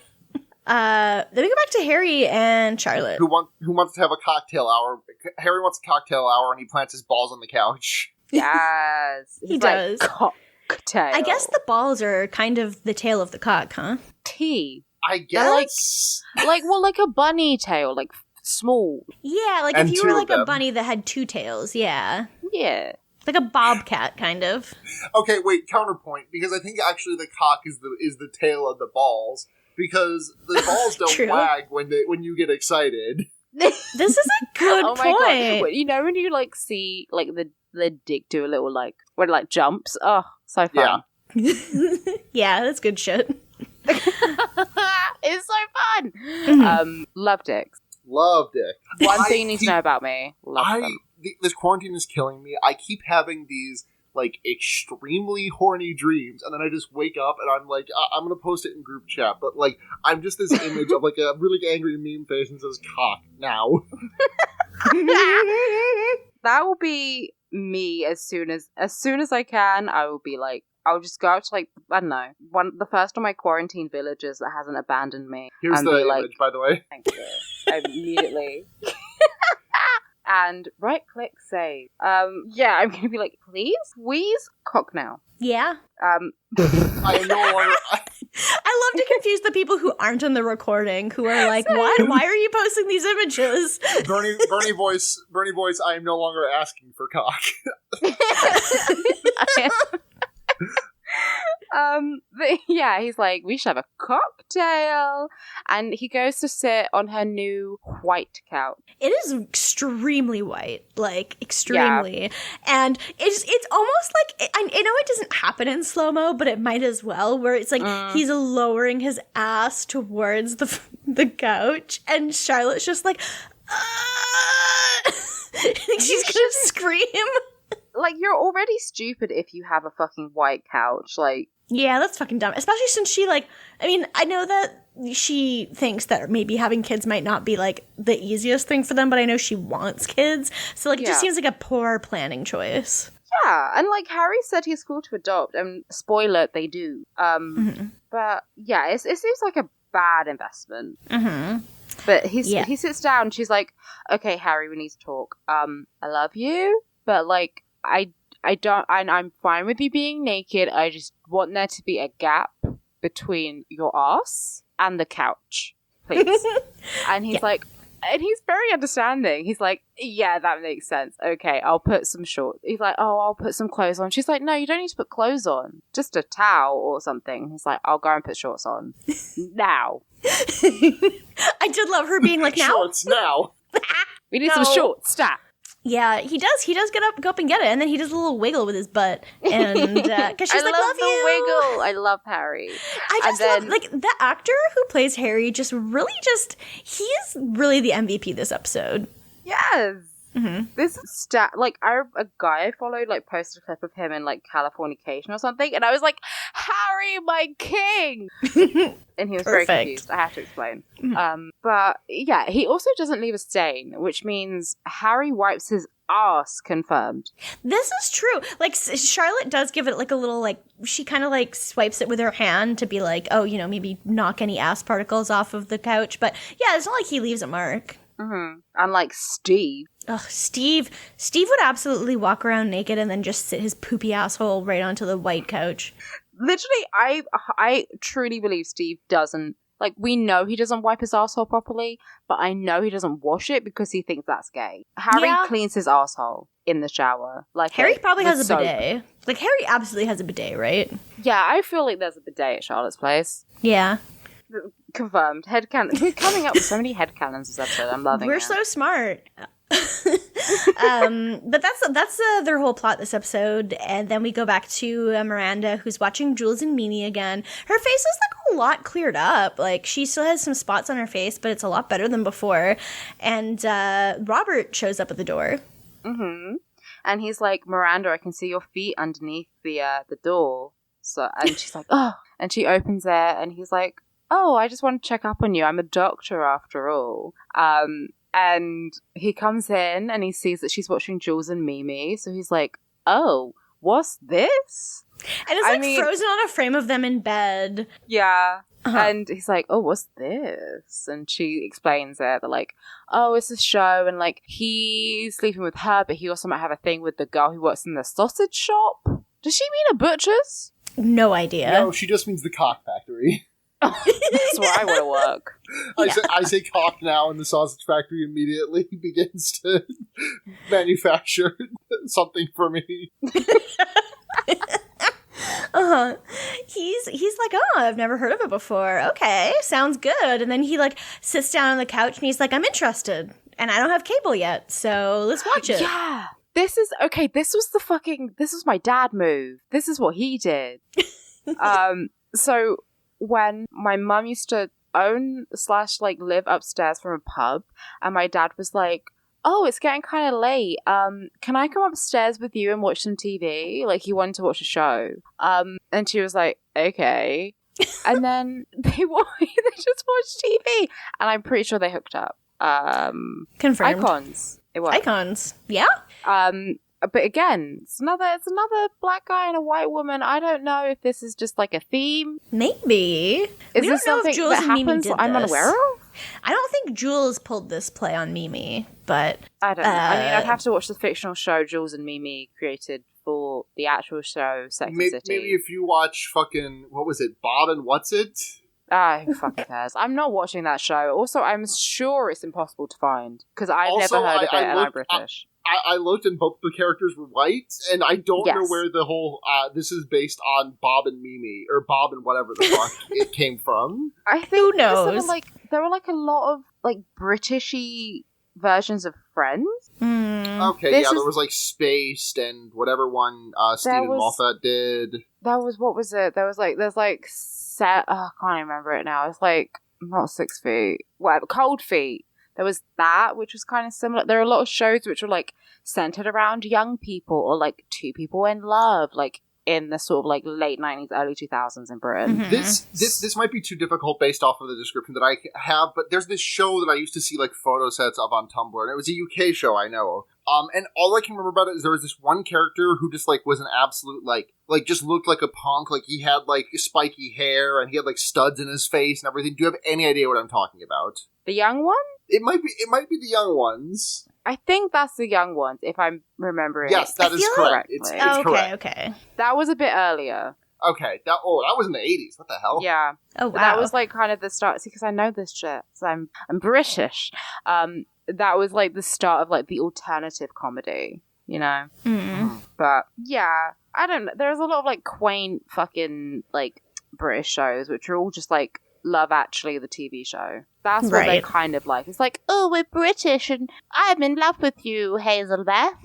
Then we go back to Harry and Charlotte. Who wants to have a cocktail hour. Harry wants a cocktail hour, and he plants his balls on the couch. Yes. He does. Cocktail. I guess the balls are kind of the tail of the cock, huh? Tea. I guess. Like a bunny tail, like small. Yeah, like And if you two were of like a them. bunny that had two tails, yeah. Yeah. Like a bobcat, kind of. Okay, wait, counterpoint, because I think actually the cock is the tail of the balls, because the balls don't True. wag when you get excited. This is a good Oh my point. god. Wait, you know when you, like, see, like, the dick do a little, like, when it, like, jumps? Oh, so fun. Yeah, that's good shit. It's so fun! Mhm. Love dicks. Love dick. One thing you need to know about me. Love them. This quarantine is killing me. I keep having these, like, extremely horny dreams, and then I just wake up and I'm like, I'm gonna post it in group chat, but, like, I'm just this image of, like, a really angry meme face and says cock now. That will be me as soon as I can. I will be like, I'll just go out to, like, I don't know, the first of my quarantine villages that hasn't abandoned me. Here's and the be image, like, by the way. thank you. Immediately. And right click save. Yeah, I'm gonna be like, please, cock now. Yeah. I am no longer. I love to confuse the people who aren't in the recording, who are like, what? Why are you posting these images? Bernie voice. I am no longer asking for cock. But yeah, he's like, we should have a cocktail, and he goes to sit on her new white couch. It is extremely white, like extremely, and it's almost like I know it doesn't happen in slow mo, but it might as well. Where it's like he's lowering his ass towards the couch, and Charlotte's just like, she's gonna scream. like, you're already stupid if you have a fucking white couch. Like, Yeah, that's fucking dumb. Especially since she, like, I mean, I know that she thinks that maybe having kids might not be, like, the easiest thing for them, but I know she wants kids. So, like, it just Yeah. seems like a poor planning choice. yeah, and like Harry said he's cool to adopt, and spoiler, they do. But yeah, it seems like a bad investment. Mm-hmm. But he sits down. She's like, "Okay, Harry, we need to talk. I love you, but like, I don't, and I'm fine with you being naked. I just want there to be a gap between your ass and the couch, please." And he's like, and he's very understanding. He's like, "Yeah, that makes sense. Okay, I'll put some shorts." He's like, "Oh, I'll put some clothes on." She's like, "No, you don't need to put clothes on. Just a towel or something." He's like, "I'll go and put shorts on now." I did love her being like, now? Shorts now. We need some shorts. Stat. Yeah, he does. He does go up and get it, and then he does a little wiggle with his butt, and because she's I like, love "Love the you." wiggle. I love Harry. I just And love, then- like, the actor who plays Harry he is really the MVP this episode. Yes. This stat, like, a guy I followed, like, posted a clip of him in, like, Californication or something, and I was like, "Harry, my king!" And he was very Perfect. confused. I have to explain. But, yeah, he also doesn't leave a stain, which means Harry wipes his ass, confirmed. This is true. Like, Charlotte does give it, like, a little, like, she kind of, like, swipes it with her hand to be like, oh, you know, maybe knock any ass particles off of the couch. But, yeah, it's not like he leaves a mark. Unlike Steve. Ugh, Steve would absolutely walk around naked and then just sit his poopy asshole right onto the white couch. Literally, I truly believe Steve doesn't. Like, we know he doesn't wipe his asshole properly, but I know he doesn't wash it because he thinks that's gay. Harry cleans his asshole in the shower. Like, Harry probably has a soap. bidet. Like, Harry absolutely has a bidet, right? Yeah, I feel like there's a bidet at Charlotte's place. Yeah. Confirmed. Headcanon. We're coming up with so many headcanons this episode. I'm loving it. We're so smart. But that's their whole plot this episode, and then we go back to Miranda, who's watching Jules and Mimi again. Her face is like a lot cleared up. Like, she still has some spots on her face, but it's a lot better than before. And Robert shows up at the door. And he's like, "Miranda, I can see your feet underneath the door." So, and she's like, "Oh," and she opens it, and he's like, "Oh, I just want to check up on you. I'm a doctor after all." And he comes in and he sees that she's watching Jules and Mimi. So he's like, "Oh, what's this?" And it's like frozen on a frame of them in bed. Yeah. And he's like, "Oh, what's this?" And she explains it. They're like, "Oh, it's a show. And like, he's sleeping with her, but he also might have a thing with the girl who works in the sausage shop." Does she mean a butcher's? No idea. No, she just means the cock factory. That's where I want to work. I say cock now, and the sausage factory immediately begins to manufacture something for me. He's like, "Oh, I've never heard of it before. Okay, sounds good." And then he like sits down on the couch and he's like, "I'm interested, and I don't have cable yet, so let's watch it." Yeah. This was my dad move. This is what he did. So when my mum used to own / like live upstairs from a pub, and my dad was like, "Oh, it's getting kind of late. Can I come upstairs with you and watch some TV?" Like, he wanted to watch a show. And she was like, "Okay." And then they just watched TV, and I'm pretty sure they hooked up. Confirmed. Icons. It was. Icons. Yeah. But again, it's another black guy and a white woman. I don't know if this is just like a theme. Maybe. Is We this don't know something if Jules that and Mimi happens did I'm this. unaware of? I don't think Jules pulled this play on Mimi, but I don't know. I mean, I'd have to watch the fictional show Jules and Mimi created for the actual show Sex and City. Maybe if you watch fucking, what was it, Bob and What's It? Ah, who fucking cares? I'm not watching that show. Also, I'm sure it's impossible to find because I've Also, never heard of it and I'm looked- British. I looked and both the characters were white, and I don't know Yes. where the whole, this is based on Bob and Mimi, or Bob and whatever the fuck it came from. I think Who because knows? there were like a lot of like Britishy versions of Friends. Okay, This yeah, there is- was like Spaced and whatever one Stephen was- Moffat did. That was, what was it? There's like I can't even remember it now. It's like not 6 feet. Whatever. Cold Feet. There was that, which was kind of similar. There are a lot of shows which are like centered around young people or like two people in love, like in the sort of like late 90s, early 2000s in Britain. Mhm. This might be too difficult based off of the description that I have, but there's this show that I used to see like photo sets of on Tumblr, and it was a UK show I know. And all I can remember about it is there was this one character who just like was an absolute like just looked like a punk. Like he had like spiky hair and he had like studs in his face and everything. Do you have any idea what I'm talking about? The young one? It might be the young ones. I think that's the young ones, if I'm remembering. Yes, that is correct. It's correct. Okay. That was a bit earlier. Okay, that was in the 80s. What the hell? Yeah. Oh, wow. But that was like kind of the start. See, because I know this shit. So I'm British. That was like the start of like the alternative comedy, you know? Mm. But yeah, I don't know. There's a lot of like quaint fucking like British shows, which are all just like Love Actually, the TV show. That's what they're kind of like. It's like, oh, we're British and I'm in love with you, Hazelbeth.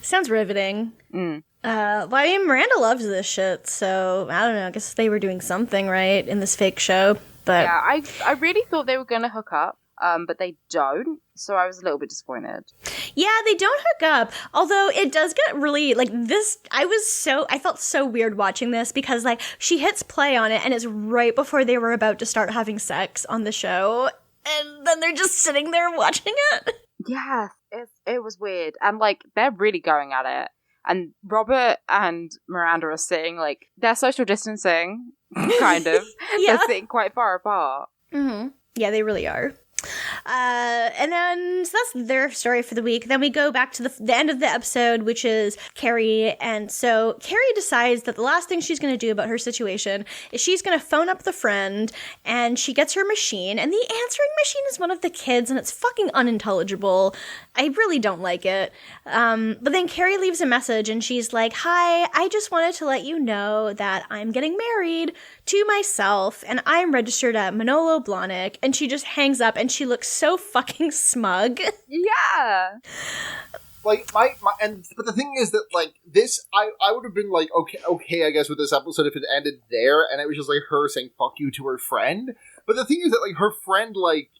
Sounds riveting. Mm. Well, I mean, Miranda loves this shit, so I don't know. I guess they were doing something right in this fake show. But yeah, I really thought they were going to hook up, but they don't. So I was a little bit disappointed. yeah, they don't hook up. Although it does get really like this. I felt so weird watching this because like she hits play on it, and it's right before they were about to start having sex on the show, and then they're just sitting there watching it. Yeah, it was weird. And like they're really going at it. And Robert and Miranda are sitting like they're social distancing, kind of. Yeah. They're sitting quite far apart. Mm-hmm. Yeah, they really are. And then so that's their story for the week. Then we go back to the end of the episode, which is Carrie. And so Carrie decides that the last thing she's going to do about her situation is she's going to phone up the friend, and she gets her machine, and the answering machine is one of the kids, and it's fucking unintelligible. I really don't like it. But then Carrie leaves a message, and she's like, "Hi, I just wanted to let you know that I'm getting married to myself, and I'm registered at Manolo Blahnik." And she just hangs up, and she looks so fucking smug. Yeah. Like but the thing is that like this, I would have been like okay, I guess with this episode if it ended there and it was just like her saying "fuck you" to her friend. But the thing is that like her friend like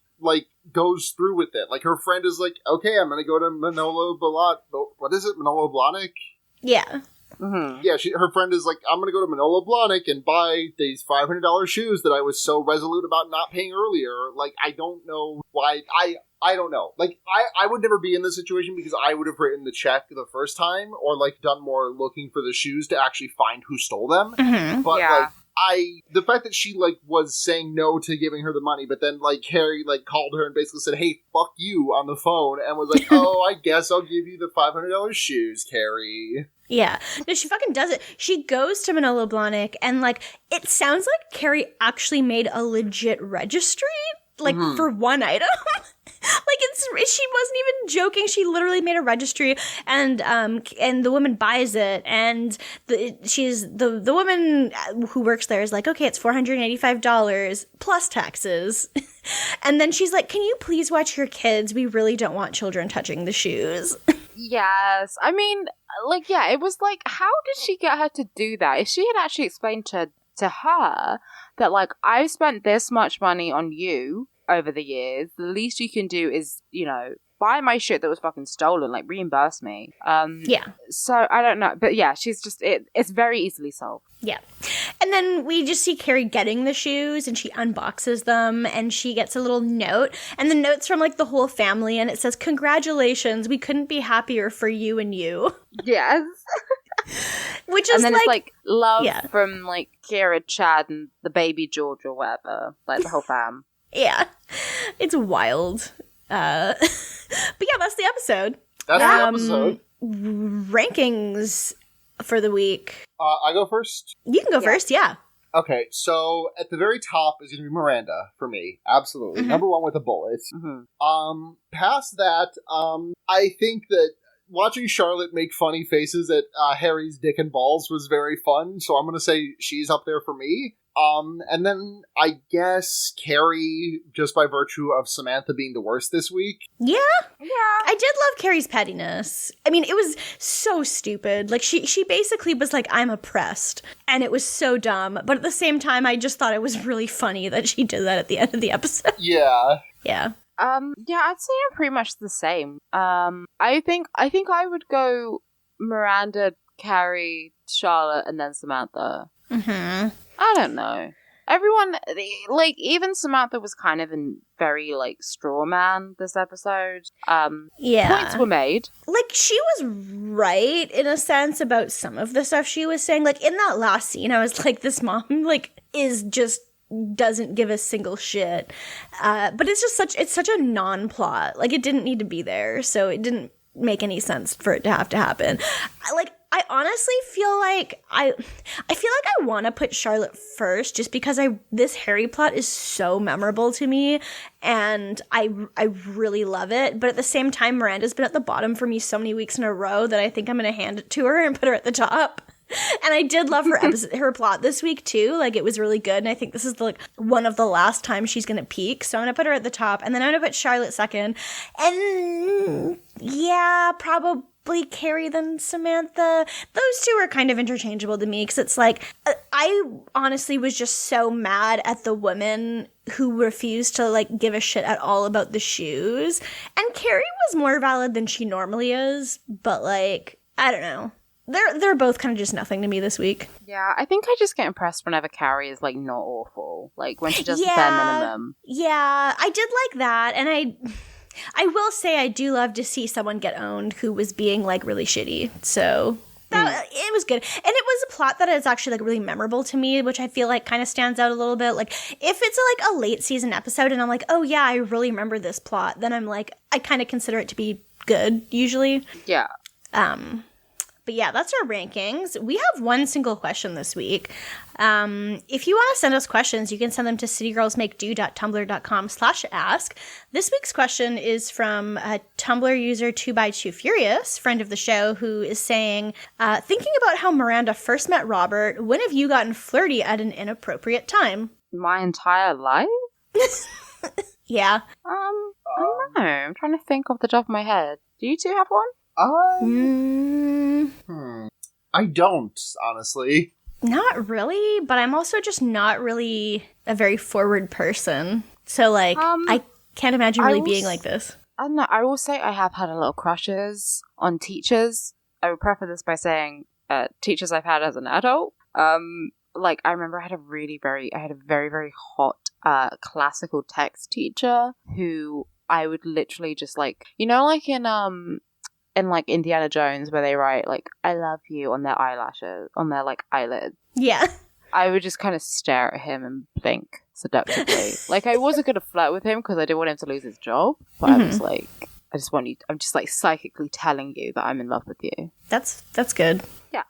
goes through with it. Like her friend is like, okay, I'm gonna go to Manolo Blahnik? Yeah. Mm-hmm. Yeah, her friend is like, I'm gonna go to Manolo Blahnik and buy these $500 shoes that I was so resolute about not paying earlier. Like, I don't know why. I don't know. Like, I would never be in this situation because I would have written the check the first time or like done more looking for the shoes to actually find who stole them. Mm-hmm. But Yeah. like, the fact that she like was saying no to giving her the money, but then like Carrie like called her and basically said, "Hey, fuck you" on the phone, and was like, "Oh, I guess I'll give you the $500 shoes, Carrie." Yeah. No, she fucking does it. She goes to Manolo Blahnik, and like it sounds like Carrie actually made a legit registry, like for one item. Like she wasn't even joking. She literally made a registry, and the woman buys it, and the woman who works there is like, okay, it's $485 plus taxes, and then she's like, can you please watch your kids? We really don't want children touching the shoes. Yes. I mean, like, yeah, it was like, how did she get her to do that? If she had actually explained to her that, like, I've spent this much money on you over the years, the least you can do is, you know, buy my shit that was fucking stolen, like, reimburse me. Yeah. So, I don't know. But yeah, she's just, it's very easily solved. Yeah. And then we just see Carrie getting the shoes, and she unboxes them, and she gets a little note, and the note's from like the whole family, and it says, "Congratulations, we couldn't be happier for you and you." Yes. Which is and then like, it's like love yeah. from like Kira, Chad, and the baby George or whatever. Like the whole fam. yeah. It's wild. But yeah, that's the episode. That's the episode. Rankings for the week. I go first? You can go first, yeah. Okay, so at the very top is going to be Miranda for me. Absolutely. Number one with a bullet. Mm-hmm. Past that, I think that watching Charlotte make funny faces at Harry's dick and balls was very fun, so I'm going to say she's up there for me. And then I guess Carrie, just by virtue of Samantha being the worst this week. Yeah. I did love Carrie's pettiness. I mean, it was so stupid. Like, she basically was like, I'm oppressed. And it was so dumb. But at the same time, I just thought it was really funny that she did that at the end of the episode. Yeah. Yeah. Yeah, I'd say I'm pretty much the same. I think I would go Miranda, Carrie, Charlotte, and then Samantha. Mm-hmm. I don't know. Everyone, like, even Samantha was kind of a very, like, straw man this episode. Yeah. Points were made. Like, she was right in a sense about some of the stuff she was saying. Like, in that last scene, I was like, this mom, like, is just doesn't give a single shit. But it's just such a non-plot. Like, it didn't need to be there, so it didn't make any sense for it to have to happen. I honestly feel like I want to put Charlotte first just because this Harry plot is so memorable to me and I really love it. But at the same time, Miranda's been at the bottom for me so many weeks in a row that I think I'm going to hand it to her and put her at the top. And I did love her her plot this week too. Like, it was really good, and I think this is one of the last times she's gonna peak. So I'm gonna put her at the top, and then I'm gonna put Charlotte second, and yeah, probably Carrie then Samantha. Those two are kind of interchangeable to me because it's like I honestly was just so mad at the women who refused to like give a shit at all about the shoes, and Carrie was more valid than she normally is, but like I don't know. They're both kind of just nothing to me this week. Yeah, I think I just get impressed whenever Carrie is, like, not awful. Like, when she does the bare minimum. Yeah, I did like that. And I will say I do love to see someone get owned who was being, like, really shitty. So it was good. And it was a plot that is actually, like, really memorable to me, which I feel like kind of stands out a little bit. Like, if it's, like, a late season episode and I'm like, oh, yeah, I really remember this plot, then I'm like, I kind of consider it to be good, usually. Yeah. But yeah, that's our rankings. We have one single question this week. If you want to send us questions, you can send them to citygirlsmakedo.tumblr.com/ask. This week's question is from a Tumblr user 2x2Furious, friend of the show, who is saying, thinking about how Miranda first met Robert, when have you gotten flirty at an inappropriate time? My entire life? Yeah. I don't know. I'm trying to think off the top of my head. Do you two have one? I don't, honestly. Not really, but I'm also just not really a very forward person. So, like, I can't imagine really being like this. I don't know. I will say I have had a lot of crushes on teachers. I would preface this by saying teachers I've had as an adult. Like, I remember I had a very, very hot classical text teacher who I would literally just, like, you know, like in like Indiana Jones where they write like I love you on their eyelashes, on their like eyelids. Yeah. I would just kind of stare at him and blink seductively. Like, I wasn't going to flirt with him because I didn't want him to lose his job, but I was like, I'm just like psychically telling you that I'm in love with you. That's good. Yeah.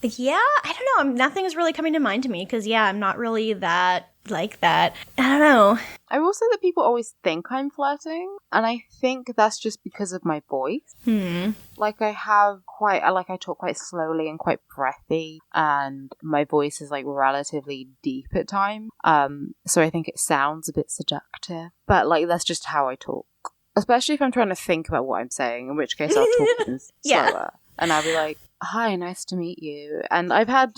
Yeah, I don't know. Nothing is really coming to mind to me because, yeah, I'm not really that like that. I don't know. I will say that people always think I'm flirting, and I think that's just because of my voice. Like, I talk quite slowly and quite breathy, and my voice is, like, relatively deep at times. So I think it sounds a bit seductive. But, like, that's just how I talk. Especially if I'm trying to think about what I'm saying, in which case I'll talk slower. And I'll be like, hi, nice to meet you. And I've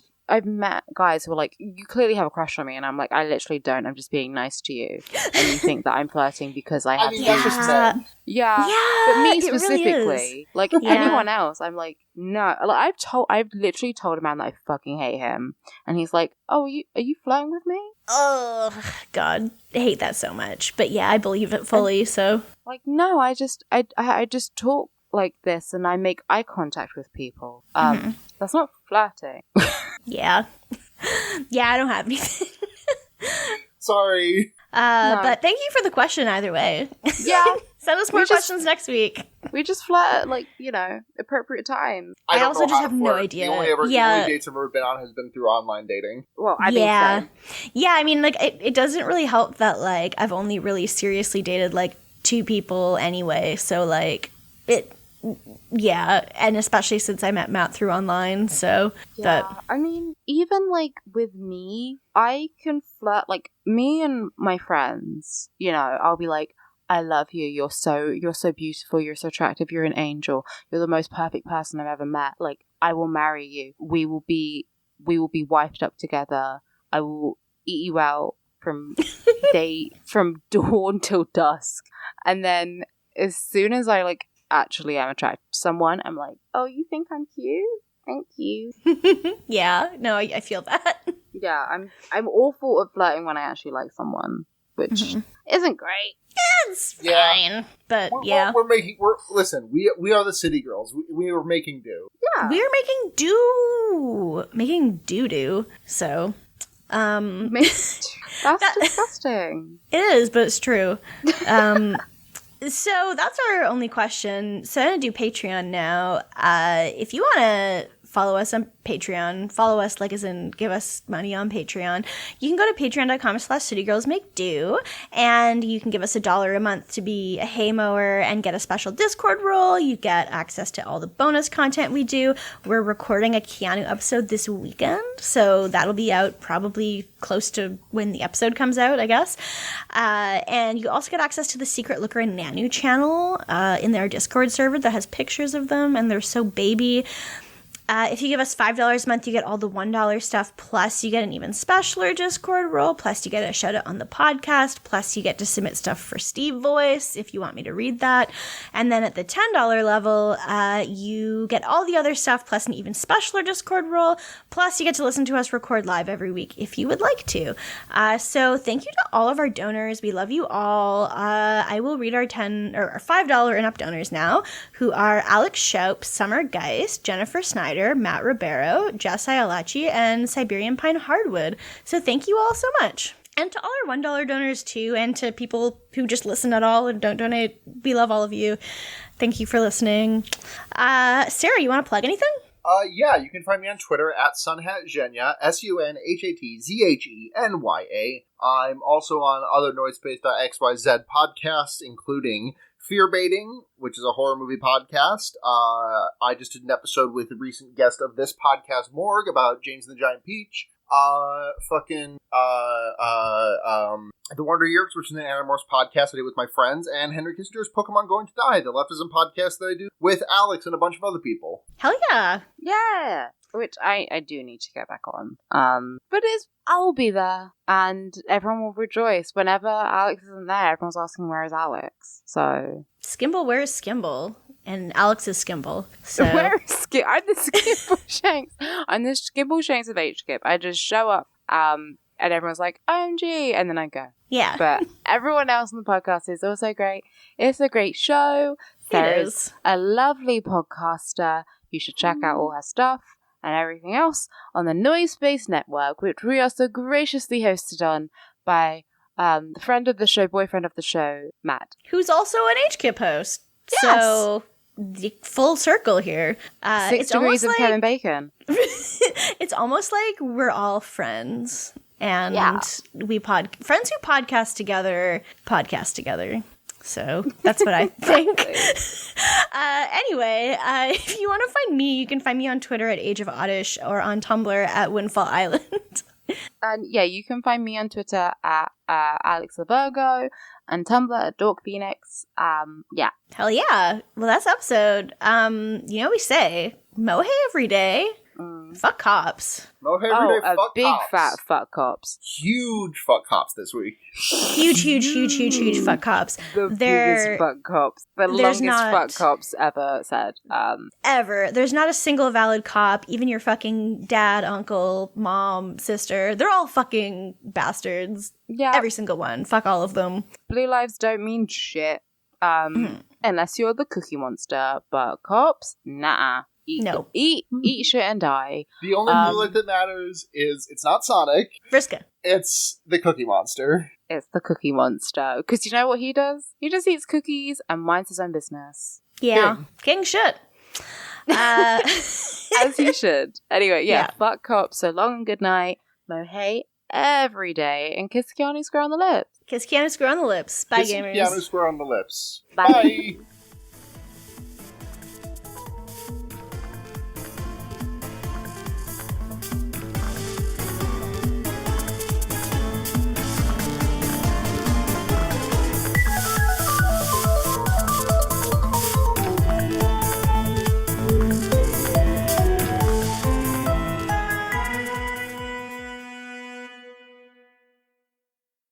met guys who are like, you clearly have a crush on me, and I'm like, I literally don't, I'm just being nice to you. And you think that I'm flirting because I have that's just men. Yeah, but me specifically, really like anyone else, I'm like, no. Like, I've literally told a man that I fucking hate him, and he's like, oh, are you flirting with me? Oh God, I hate that so much. But yeah, I believe it fully. So like, no, I just talk like this, and I make eye contact with people. That's not flirting. Yeah, I don't have anything. Sorry. No. But thank you for the question either way. Yeah. Send us more questions next week. We just flirt at, like, you know, appropriate times. I also don't know just how to have no flirt. idea. The only dates I've ever been on has been through online dating. Well, I mean, yeah. I mean, like, it doesn't really help that, like, I've only really seriously dated like 2 people anyway. So, like, and especially since I met Matt through online, so I mean, even like with me, I can flirt, like, me and my friends, you know, I'll be like, I love you, you're so beautiful, you're so attractive, you're an angel, you're the most perfect person I've ever met, like, I will marry you, we will be wiped up together, I will eat you out from dawn till dusk. And then as soon as I like actually am attracted to someone, I'm like, oh, you think I'm cute? Thank you. Yeah, no, I feel that. Yeah, I'm awful at flirting when I actually like someone, which isn't great. It's fine, but listen. We are the city girls. We are making do. Yeah, we are making doo-doo. So, that's disgusting. It is, but it's true. So that's our only question. So I'm going to do Patreon now. If you want to follow us on Patreon, follow us like as in give us money on Patreon, you can go to patreon.com/citygirlsmakedo, and you can give us $1 a month to be a hay mower and get a special Discord role. You get access to all the bonus content we do. We're recording a Keanu episode this weekend, so that'll be out probably close to when the episode comes out, I guess. And you also get access to the Secret Looker and Nanu channel in their Discord server that has pictures of them, and they're so baby. If you give us $5 a month, you get all the $1 stuff, plus you get an even specialer Discord role, plus you get a shout out on the podcast, plus you get to submit stuff for Steve Voice if you want me to read that. And then at the $10 level, you get all the other stuff, plus an even specialer Discord role, plus you get to listen to us record live every week if you would like to. So thank you to all of our donors. We love you all. I will read our $10 or $5 and up donors now, who are Alex Schaup, Summer Geist, Jennifer Snyder, Matt Ribeiro, Jess Ialachi, and Siberian Pine Hardwood. So thank you all so much. And to all our $1 donors too, and to people who just listen at all and don't donate, we love all of you. Thank you for listening. Sarah, you want to plug anything? Yeah, you can find me on Twitter at sunhatzhenya, SUNHATZHENYA. I'm also on other noisepace.xyz podcasts, including Fear Baiting, which is a horror movie podcast. I just did an episode with a recent guest of this podcast, Morg, about James and the Giant Peach. The Wonder Years, which is an Animorphs podcast I do with my friends, and Henry Kissinger's Pokemon Going to Die, the leftism podcast that I do with Alex and a bunch of other people. Hell yeah. Yeah. Which I do need to get back on. But I'll be there, and everyone will rejoice. Whenever Alex isn't there, everyone's asking, where is Alex? So Skimble, where is Skimble? And Alex is Skimble. So where is Skimble? I'm the Skimble Shanks. I'm the Skimble Shanks of H-Skip. I just show up, and everyone's like, OMG, and then I go. Yeah. But everyone else on the podcast is also great. It's a great show. Sarah's a lovely podcaster. You should check out all her stuff and everything else on the Noise Space Network, which we are so graciously hosted on by the friend of the show, boyfriend of the show, Matt. Who's also an HKIP host. Yes. So, the full circle here. 6 degrees of Kevin Bacon. It's almost like we're all friends. And friends who podcast together. So that's what I think. Anyway, if you want to find me, you can find me on Twitter at Age of Oddish or on Tumblr at Windfall Island. And yeah, you can find me on Twitter at Alex Virgo and Tumblr at DorkPhoenix. Yeah. Hell yeah. Well, that's episode. We say mohe every day. Fuck cops. Mohe every day, fuck cops. Big fat fuck cops. Huge fuck cops this week. Huge fuck cops. Biggest fuck cops. The longest fuck cops ever said. Ever. There's not a single valid cop. Even your fucking dad, uncle, mom, sister. They're all fucking bastards. Yeah. Every single one. Fuck all of them. Blue lives don't mean shit. Unless you're the Cookie Monster. But cops? Nah. Eat shit and die. The only blue light that matters is it's not Sonic. Vriska. It's the Cookie Monster. It's the Cookie Monster. Because you know what he does? He just eats cookies and minds his own business. Yeah. King shit. As he should. Anyway, fuck cops. So long and good night. Mohe every day. And kiss Keanu square on the lips. Kiss Keanu square on the lips. Bye, gamers. Keanu square on the lips. Bye.